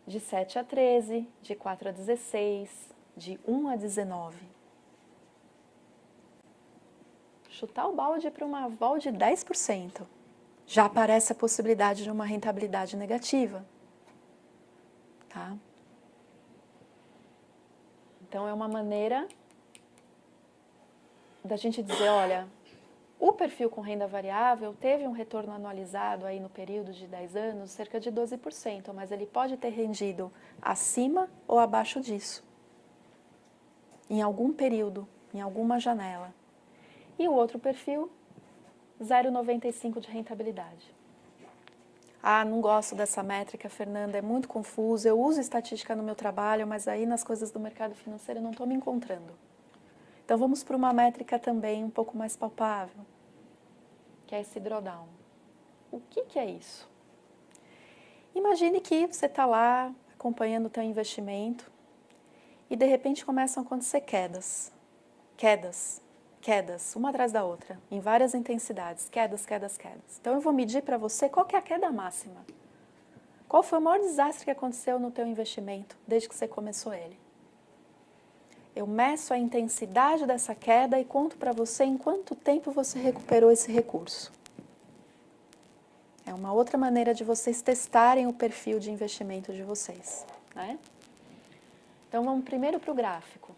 De 7 a 13, de 4 a 16, de 1 a 19. Chutar o balde para uma vol de 10%. Já aparece a possibilidade de uma rentabilidade negativa. Tá? Então, é uma maneira da gente dizer, olha, o perfil com renda variável teve um retorno anualizado aí no período de 10 anos, cerca de 12%, mas ele pode ter rendido acima ou abaixo disso, em algum período, em alguma janela. E o outro perfil, 0,95 de rentabilidade. Ah, não gosto dessa métrica, Fernanda, é muito confuso, eu uso estatística no meu trabalho, mas aí nas coisas do mercado financeiro eu não estou me encontrando. Então vamos para uma métrica também um pouco mais palpável, que é esse drawdown. O que é isso? Imagine que você está lá acompanhando o teu investimento e de repente começam a acontecer quedas, uma atrás da outra, em várias intensidades, quedas. Então eu vou medir para você qual que é a queda máxima. Qual foi o maior desastre que aconteceu no teu investimento desde que você começou ele? Eu meço a intensidade dessa queda e conto para você em quanto tempo você recuperou esse recurso. É uma outra maneira de vocês testarem o perfil de investimento de vocês, né? Então vamos primeiro para o gráfico,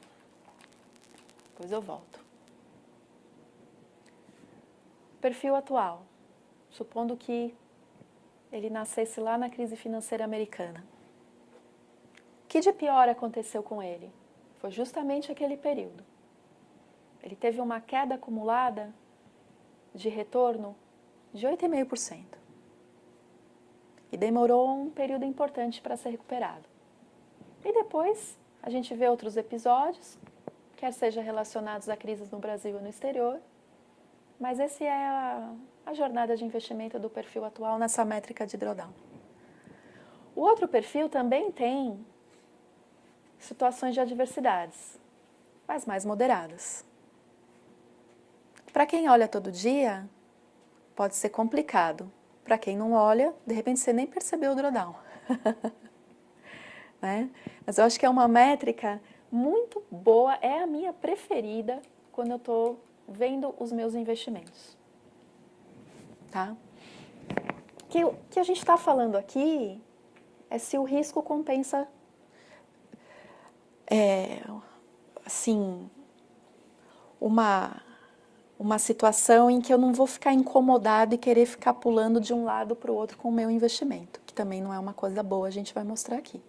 depois eu volto. Perfil atual, supondo que ele nascesse lá na crise financeira americana. O que de pior aconteceu com ele? Foi justamente aquele período. Ele teve uma queda acumulada de retorno de 8,5%. E demorou um período importante para ser recuperado. E depois a gente vê outros episódios, quer seja relacionados a crises no Brasil ou no exterior, mas essa é a jornada de investimento do perfil atual nessa métrica de drawdown. O outro perfil também tem situações de adversidades, mas mais moderadas. Para quem olha todo dia, pode ser complicado. Para quem não olha, de repente você nem percebeu o drawdown. Né? Mas eu acho que é uma métrica muito boa, é a minha preferida quando eu estou vendo os meus investimentos. Tá? O que a gente está falando aqui é se o risco compensa, assim, uma situação em que eu não vou ficar incomodado e querer ficar pulando de um lado para o outro com o meu investimento, que também não é uma coisa boa, a gente vai mostrar aqui.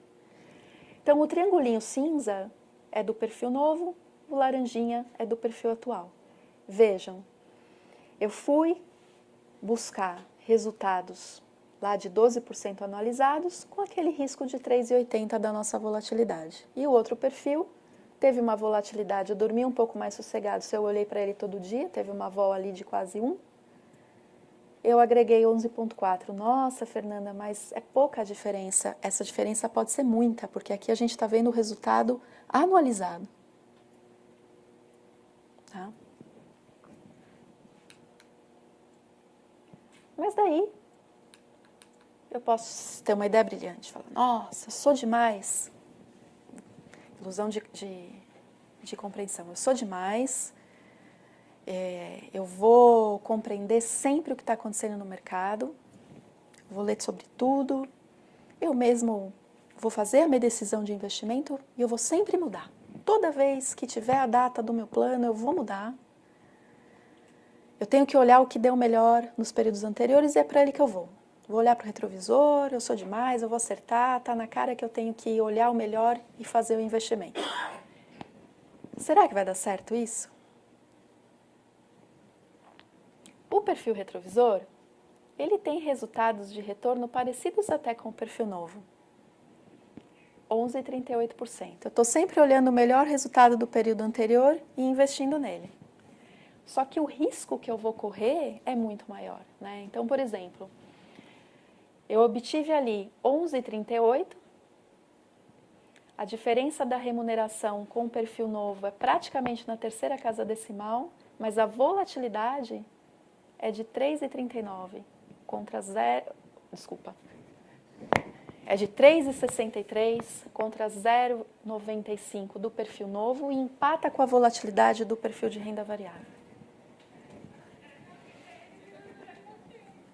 Então, o triangulinho cinza é do perfil novo, o laranjinha é do perfil atual. Vejam, eu fui buscar resultados lá de 12% anualizados com aquele risco de 3,80 da nossa volatilidade. E o outro perfil teve uma volatilidade, eu dormi um pouco mais sossegado, se eu olhei para ele todo dia, teve uma vol ali de quase 1. Eu agreguei 11,4. Nossa, Fernanda, mas é pouca a diferença. Essa diferença pode ser muita, porque aqui a gente está vendo o resultado anualizado. Tá? Mas daí, eu posso ter uma ideia brilhante, falar, nossa, eu sou demais. Ilusão de compreensão. Eu sou demais, eu vou compreender sempre o que está acontecendo no mercado, vou ler sobre tudo, eu mesmo vou fazer a minha decisão de investimento e eu vou sempre mudar. Toda vez que tiver a data do meu plano, eu vou mudar. Eu tenho que olhar o que deu melhor nos períodos anteriores e é para ele que eu vou. Vou olhar para o retrovisor, eu sou demais, eu vou acertar, está na cara que eu tenho que olhar o melhor e fazer o investimento. Será que vai dar certo isso? O perfil retrovisor, ele tem resultados de retorno parecidos até com o perfil novo. 11,38%. Eu estou sempre olhando o melhor resultado do período anterior e investindo nele. Só que o risco que eu vou correr é muito maior, né? Então, por exemplo, eu obtive ali 11,38, a diferença da remuneração com o perfil novo é praticamente na terceira casa decimal, mas a volatilidade é de 3,39 contra 0, desculpa, é de 3,63 contra 0,95 do perfil novo e empata com a volatilidade do perfil de renda variável.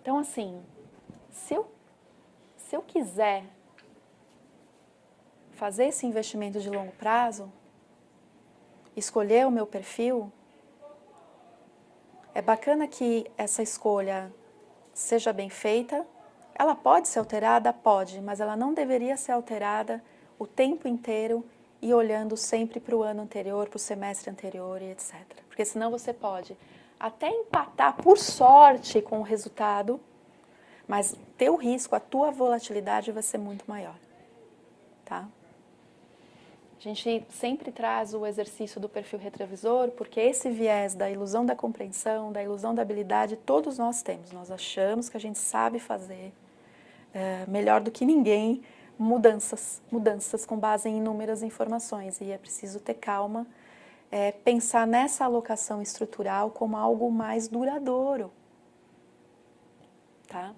Então, assim, se eu quiser fazer esse investimento de longo prazo, escolher o meu perfil, é bacana que essa escolha seja bem feita. Ela pode ser alterada? Pode, mas ela não deveria ser alterada o tempo inteiro e olhando sempre para o ano anterior, para o semestre anterior e etc. Porque senão você pode até empatar por sorte com o resultado, mas teu risco, a tua volatilidade vai ser muito maior, tá? A gente sempre traz o exercício do perfil retrovisor, porque esse viés da ilusão da compreensão, da ilusão da habilidade, todos nós temos. Nós achamos que a gente sabe fazer melhor do que ninguém mudanças com base em inúmeras informações. E é preciso ter calma, pensar nessa alocação estrutural como algo mais duradouro, tá?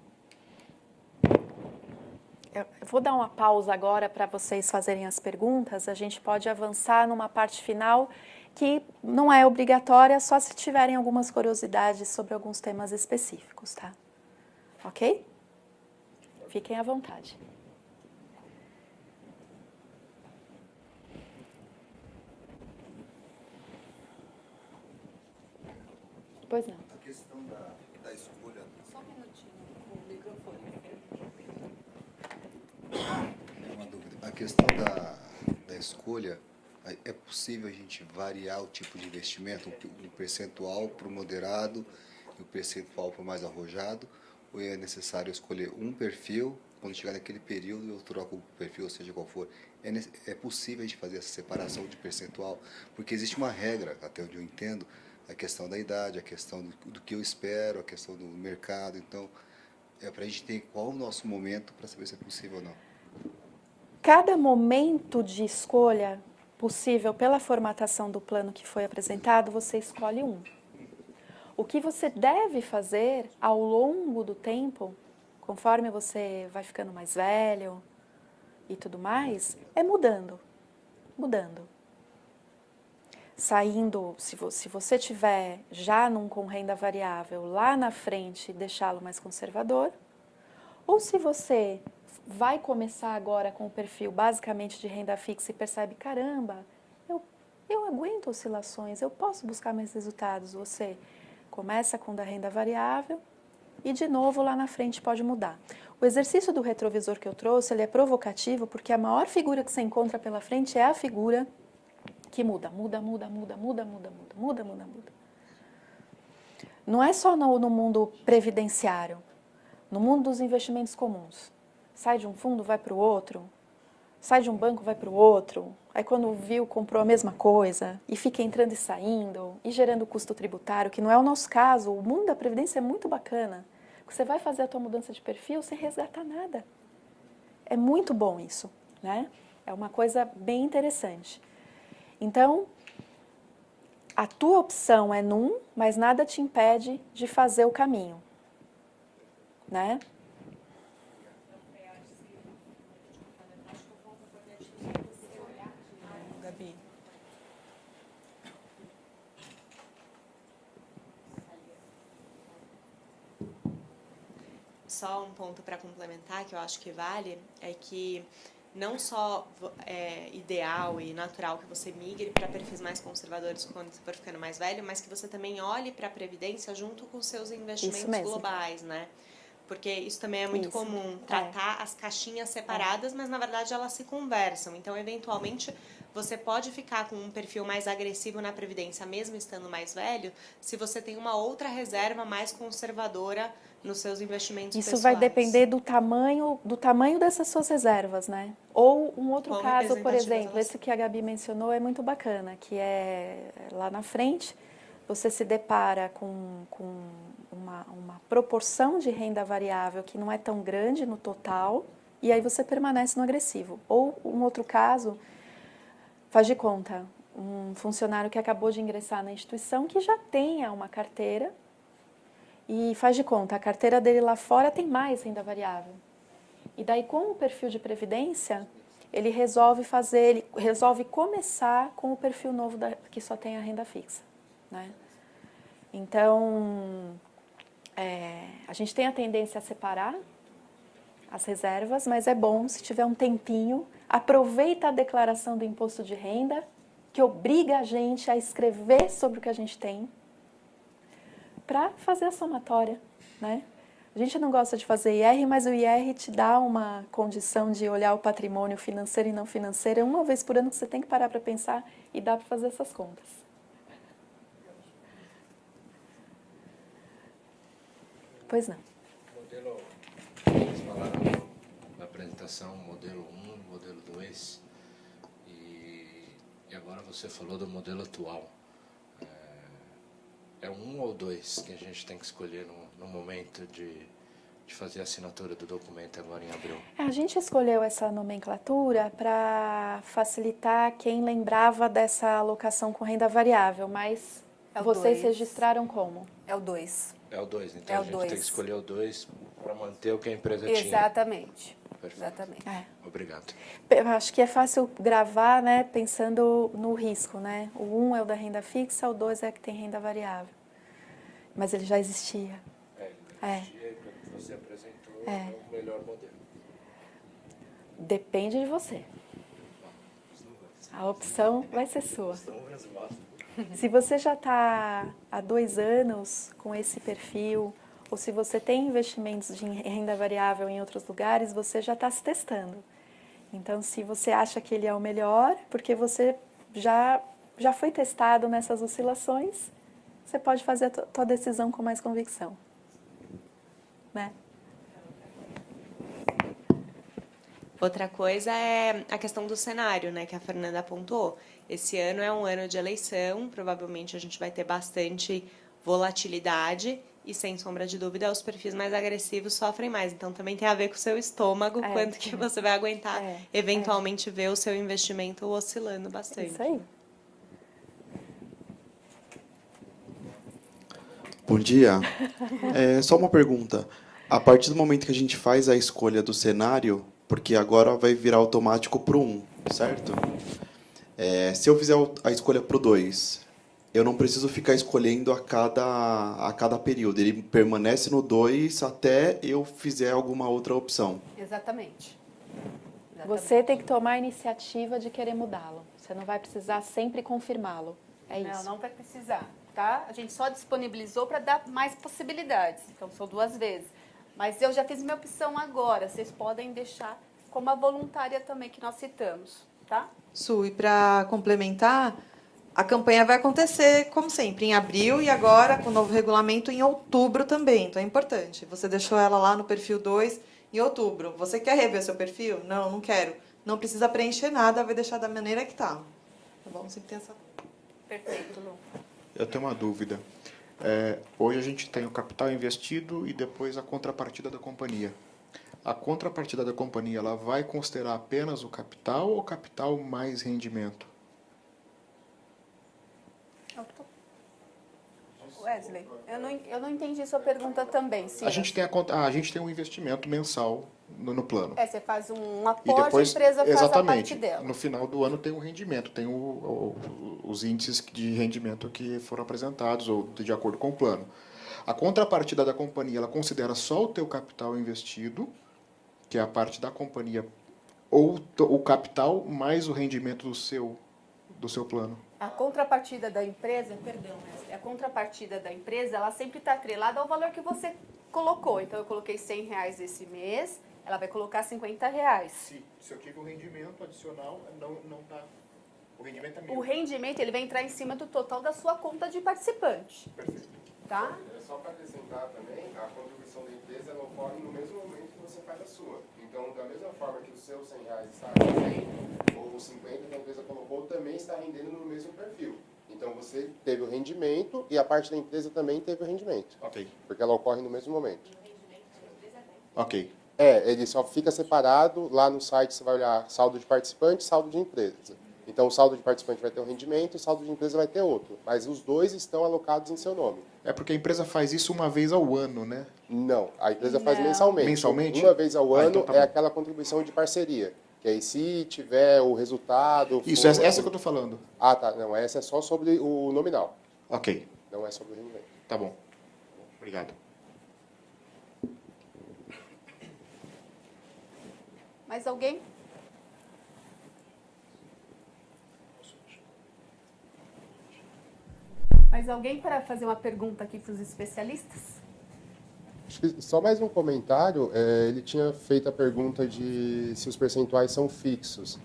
Eu vou dar uma pausa agora para vocês fazerem as perguntas. A gente pode avançar numa parte final que não é obrigatória, só se tiverem algumas curiosidades sobre alguns temas específicos, tá? Ok? Fiquem à vontade. Pois não.
A questão da escolha. Só um minutinho, o microfone. Uma dúvida. A questão da escolha, é possível a gente variar o tipo de investimento, o percentual para o moderado e o percentual para o mais arrojado? Ou é necessário escolher um perfil, quando chegar naquele período eu troco o perfil, seja qual for? É possível a gente fazer essa separação de percentual? Porque existe uma regra, até onde eu entendo, a questão da idade, a questão do que eu espero, a questão do mercado. Então, para a gente ter qual o nosso momento para saber se é possível ou não.
Cada momento de escolha possível pela formatação do plano que foi apresentado, você escolhe um. O que você deve fazer ao longo do tempo, conforme você vai ficando mais velho e tudo mais, é mudando. Saindo, se você tiver já com renda variável lá na frente, deixá-lo mais conservador, ou se você vai começar agora com o perfil basicamente de renda fixa e percebe, caramba, eu aguento oscilações, eu posso buscar mais resultados. Você começa com da renda variável e de novo lá na frente pode mudar. O exercício do retrovisor que eu trouxe, ele é provocativo porque a maior figura que você encontra pela frente é a figura que muda. Não é só no mundo previdenciário, no mundo dos investimentos comuns. Sai de um fundo, vai para o outro, sai de um banco, vai para o outro, aí quando viu, comprou a mesma coisa, e fica entrando e saindo, e gerando custo tributário, que não é o nosso caso. O mundo da previdência é muito bacana. Você vai fazer a tua mudança de perfil sem resgatar nada. É muito bom isso, né? É uma coisa bem interessante. Então, a tua opção é num, mas nada te impede de fazer o caminho, né? Gabi.
Só um ponto para complementar que eu acho que vale é que não só é ideal e natural que você migre para perfis mais conservadores quando você for ficando mais velho, mas que você também olhe para a previdência junto com os seus investimentos globais, né? Porque isso também é muito comum, tratar as caixinhas separadas, mas na verdade elas se conversam. Então, eventualmente, você pode ficar com um perfil mais agressivo na previdência, mesmo estando mais velho, se você tem uma outra reserva mais conservadora nos seus investimentos pessoais.
Isso vai depender do tamanho dessas suas reservas, né? Ou um outro caso, por exemplo, esse que a Gabi mencionou é muito bacana, que é lá na frente, você se depara com uma proporção de renda variável que não é tão grande no total, e aí você permanece no agressivo. Ou um outro caso, faz de conta, um funcionário que acabou de ingressar na instituição que já tenha uma carteira, e faz de conta, a carteira dele lá fora tem mais renda variável. E daí, com o perfil de previdência, ele resolve começar com o perfil novo que só tem a renda fixa, né? Então, a gente tem a tendência a separar as reservas, mas é bom, se tiver um tempinho, aproveita a declaração do imposto de renda, que obriga a gente a escrever sobre o que a gente tem, para fazer a somatória, né? A gente não gosta de fazer IR, mas o IR te dá uma condição de olhar o patrimônio financeiro e não financeiro. É uma vez por ano que você tem que parar para pensar e dá para fazer essas contas. Pois não.
Modelo, vocês falaram na apresentação, modelo 1, modelo 2, e agora você falou do modelo atual. É 1 ou 2 que a gente tem que escolher no momento de fazer a assinatura do documento agora em abril?
A gente escolheu essa nomenclatura para facilitar quem lembrava dessa alocação com renda variável, mas vocês registraram como?
É o 2.
É o 2, então a gente tem que escolher o 2 para manter o que a empresa tinha.
Exatamente.
Perfeito.
Exatamente.
Obrigado.
Eu acho que é fácil gravar, né, pensando no risco, né? O 1 é o da renda fixa, o 2 é que tem renda variável. Mas ele já existia.
Ele existia e pelo que você apresentou é o melhor modelo.
Depende de você. A opção vai ser sua. Se você já está há 2 anos com esse perfil, ou se você tem investimentos de renda variável em outros lugares, você já está se testando. Então, se você acha que ele é o melhor, porque você já foi testado nessas oscilações, você pode fazer a tua decisão com mais convicção, né?
Outra coisa é a questão do cenário, né, que a Fernanda apontou. Esse ano é um ano de eleição, provavelmente a gente vai ter bastante volatilidade e, sem sombra de dúvida, os perfis mais agressivos sofrem mais. Então, também tem a ver com o seu estômago, quanto que você vai aguentar, eventualmente, ver o seu investimento oscilando bastante.
Isso aí.
Bom dia. Só uma pergunta. A partir do momento que a gente faz a escolha do cenário, porque agora vai virar automático para o 1, certo? Se eu fizer a escolha para o 2, eu não preciso ficar escolhendo a cada período. Ele permanece no 2 até eu fizer alguma outra opção.
Exatamente.
Você tem que tomar a iniciativa de querer mudá-lo. Você não vai precisar sempre confirmá-lo. É isso.
Não vai precisar, tá? A gente só disponibilizou para dar mais possibilidades. Então, são 2 vezes. Mas eu já fiz minha opção agora. Vocês podem deixar como a voluntária também que nós citamos, tá?
Su, e para complementar, a campanha vai acontecer, como sempre, em abril e agora, com o novo regulamento, em outubro também. Então, é importante. Você deixou ela lá no perfil 2 em outubro. Você quer rever seu perfil? Não, não quero. Não precisa preencher nada, vai deixar da maneira que está. Tá bom? Sempre tem essa...
Perfeito, Lu.
Eu tenho uma dúvida. Hoje a gente tem o capital investido e depois a contrapartida da companhia. A contrapartida da companhia, ela vai considerar apenas o capital ou capital mais rendimento?
Wesley, eu não entendi sua pergunta também. Sim.
A gente tem um investimento mensal no plano.
Você faz um
E
aporte,
depois,
a empresa faz a
exatamente,
parte dela.
no final do ano tem o rendimento, tem os índices de rendimento que foram apresentados ou de acordo com o plano. A contrapartida da companhia, ela considera só o teu capital investido, que é a parte da companhia, ou o capital mais o rendimento do seu plano?
A contrapartida da empresa, Wesley, a contrapartida da empresa, ela sempre está atrelada ao valor que você colocou. Então, eu coloquei R$100 esse mês, ela vai colocar R$50.
Se eu tive um rendimento adicional, não tá. O rendimento é
O rendimento, ele vai entrar em cima do total da sua conta de participante.
Perfeito.
Tá?
Só para acrescentar também, a contribuição da empresa ela ocorre no mesmo momento que você faz a sua. Então, da mesma forma que os seus R$100 está rendendo, ou os 50 que a empresa colocou também está rendendo no mesmo perfil. Então, você teve o rendimento e a parte da empresa também teve o rendimento.
Ok.
Porque ela ocorre no mesmo momento.
Ok.
Ele só fica separado. Lá no site você vai olhar saldo de participante e saldo de empresa. Então, o saldo de participante vai ter um rendimento e o saldo de empresa vai ter outro. Mas os dois estão alocados em seu nome.
É porque a empresa faz isso uma vez ao ano, né?
Não, a empresa faz mensalmente.
Mensalmente?
Uma vez ao ano
então tá
é
bom.
aquela contribuição de parceria. Que aí se tiver o resultado...
Isso, essa que eu estou falando.
Ah, tá. Não, essa é só sobre o nominal.
Ok,
Não é sobre o rendimento.
tá bom. Obrigado.
Mais alguém? Mais alguém para fazer uma pergunta aqui para os especialistas?
Acho que só mais um comentário. Ele tinha feito a pergunta de se os percentuais são fixos.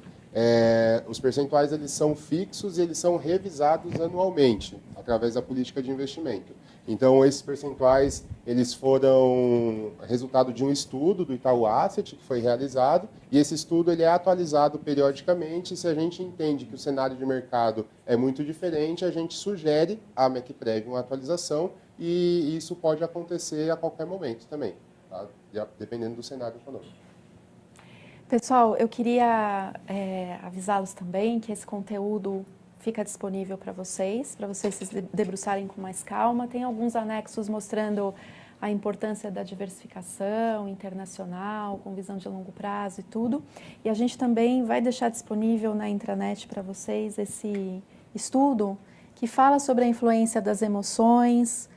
Os percentuais eles são fixos e eles são revisados anualmente, através da política de investimento. Então, esses percentuais eles foram resultado de um estudo do Itaú Asset que foi realizado, e esse estudo ele é atualizado periodicamente. Se a gente entende que o cenário de mercado é muito diferente, a gente sugere à MECPREV uma atualização, e isso pode acontecer a qualquer momento também, tá? Dependendo do cenário econômico.
Pessoal, eu queria avisá-los também que esse conteúdo fica disponível para vocês se debruçarem com mais calma. Tem alguns anexos mostrando a importância da diversificação internacional, com visão de longo prazo e tudo. E a gente também vai deixar disponível na intranet para vocês esse estudo que fala sobre a influência das emoções,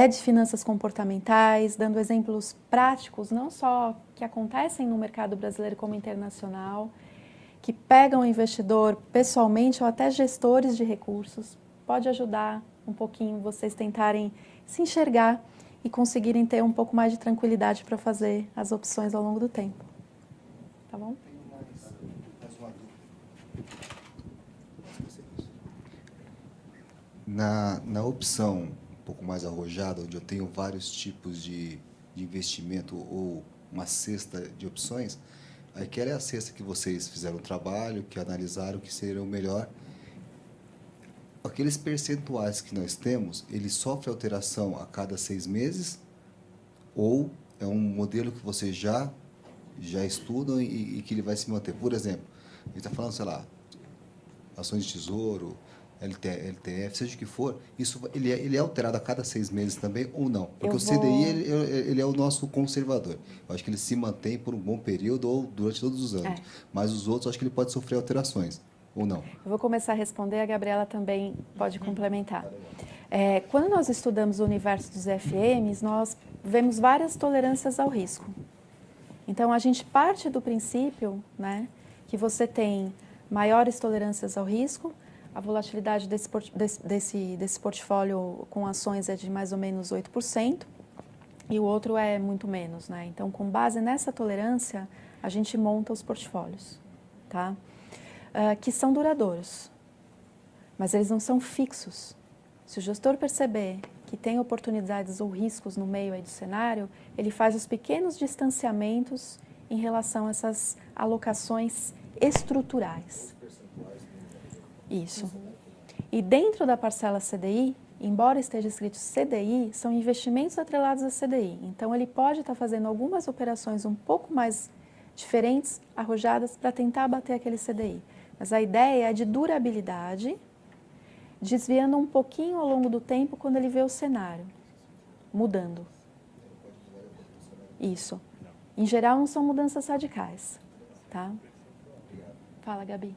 de finanças comportamentais, dando exemplos práticos, não só que acontecem no mercado brasileiro como internacional, que pegam o investidor pessoalmente ou até gestores de recursos. Pode ajudar um pouquinho vocês tentarem se enxergar e conseguirem ter um pouco mais de tranquilidade para fazer as opções ao longo do tempo. Tá bom?
Mais uma dúvida. Na opção um pouco mais arrojada, onde eu tenho vários tipos de investimento ou uma cesta de opções, aquela é a cesta que vocês fizeram o trabalho, que analisaram que seria o melhor. Aqueles percentuais que nós temos, ele sofre alteração a cada 6 meses? Ou é um modelo que vocês já estudam e que ele vai se manter? Por exemplo, a gente está falando, sei lá, ações de tesouro, LTF, seja o que for, ele é alterado a cada 6 meses também ou não? Porque
Eu
o CDI ele é o nosso conservador. Eu acho que ele se mantém por um bom período ou durante todos os anos. Mas os outros, eu acho que ele pode sofrer alterações, ou não?
Eu vou começar a responder, a Gabriela também pode complementar. Quando nós estudamos o universo dos FMs, nós vemos várias tolerâncias ao risco. Então, a gente parte do princípio, né, que você tem maiores tolerâncias ao risco, a volatilidade desse portfólio com ações é de mais ou menos 8%, e o outro é muito menos, né? Então, com base nessa tolerância, a gente monta os portfólios, tá? Que são duradouros, mas eles não são fixos. Se o gestor perceber que tem oportunidades ou riscos no meio aí do cenário, ele faz os pequenos distanciamentos em relação a essas alocações estruturais. Isso. E dentro da parcela CDI, embora esteja escrito CDI, são investimentos atrelados a CDI. Então, ele pode estar fazendo algumas operações um pouco mais diferentes, arrojadas, para tentar bater aquele CDI. Mas a ideia é de durabilidade, desviando um pouquinho ao longo do tempo quando ele vê o cenário mudando. Isso. Em geral, não são mudanças radicais, tá? Fala, Gabi.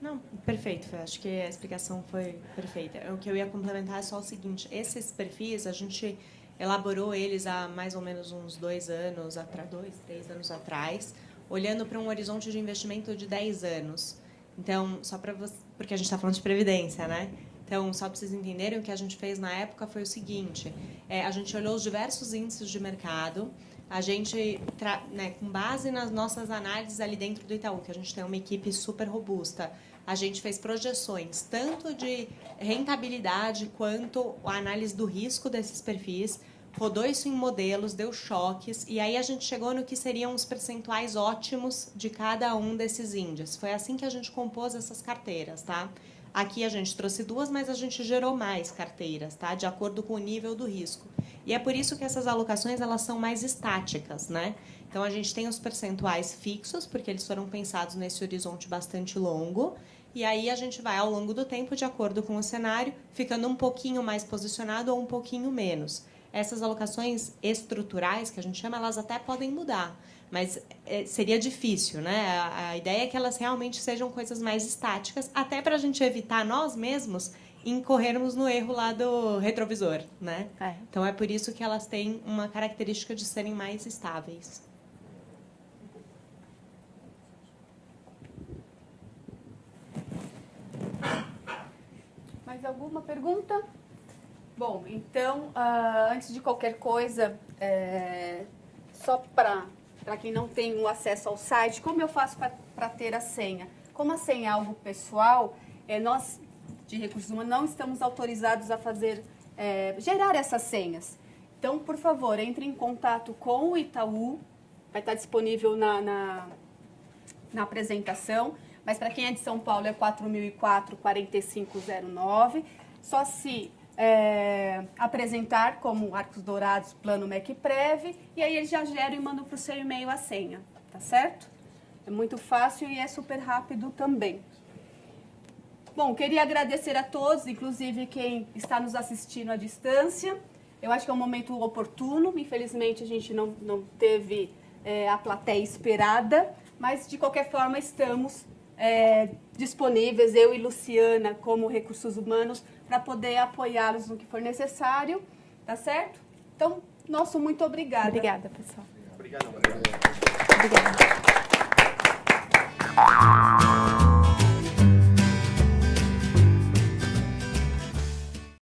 Não, perfeito. Acho que a explicação foi perfeita. O que eu ia complementar é só o seguinte: esses perfis, a gente elaborou eles há mais ou menos uns 2 anos, 3 anos atrás, olhando para um horizonte de investimento de 10 anos. Então, só para você, porque a gente está falando de previdência, né? Então, só para vocês entenderem, o que a gente fez na época foi o seguinte: a gente olhou os diversos índices de mercado, a gente, com base nas nossas análises ali dentro do Itaú, que a gente tem uma equipe super robusta, a gente fez projeções tanto de rentabilidade quanto a análise do risco desses perfis, rodou isso em modelos, deu choques, e aí a gente chegou no que seriam os percentuais ótimos de cada um desses índices. Foi assim que a gente compôs essas carteiras, tá? Aqui a gente trouxe 2, mas a gente gerou mais carteiras, tá? De acordo com o nível do risco. E é por isso que essas alocações, elas são mais estáticas, né? Então, a gente tem os percentuais fixos, porque eles foram pensados nesse horizonte bastante longo, e aí a gente vai, ao longo do tempo, de acordo com o cenário, ficando um pouquinho mais posicionado ou um pouquinho menos. Essas alocações estruturais, que a gente chama, elas até podem mudar, mas seria difícil, né? A ideia é que elas realmente sejam coisas mais estáticas, até para a gente evitar nós mesmos incorrermos no erro lá do retrovisor, né? Então, é por isso que elas têm uma característica de serem mais estáveis.
Mais alguma pergunta? Bom, então, antes de qualquer coisa, só para quem não tem o acesso ao site, como eu faço para ter a senha? Como a senha é algo pessoal, nós, de Recursos Humanos, não estamos autorizados a gerar essas senhas. Então, por favor, entre em contato com o Itaú, vai estar disponível na apresentação, mas para quem é de São Paulo é 4004-4509, só se apresentar como Arcos Dourados, Plano MECPREV, e aí eles já geram e mandam para o seu e-mail a senha, tá certo? É muito fácil e é super rápido também. Bom, queria agradecer a todos, inclusive quem está nos assistindo à distância. Eu acho que é um momento oportuno, infelizmente a gente não teve a plateia esperada, mas de qualquer forma estamos disponíveis, eu e Luciana, como Recursos Humanos, para poder apoiá-los no que for necessário, tá certo? Então, muito obrigada.
Obrigada, pessoal.
Obrigado.
Obrigada.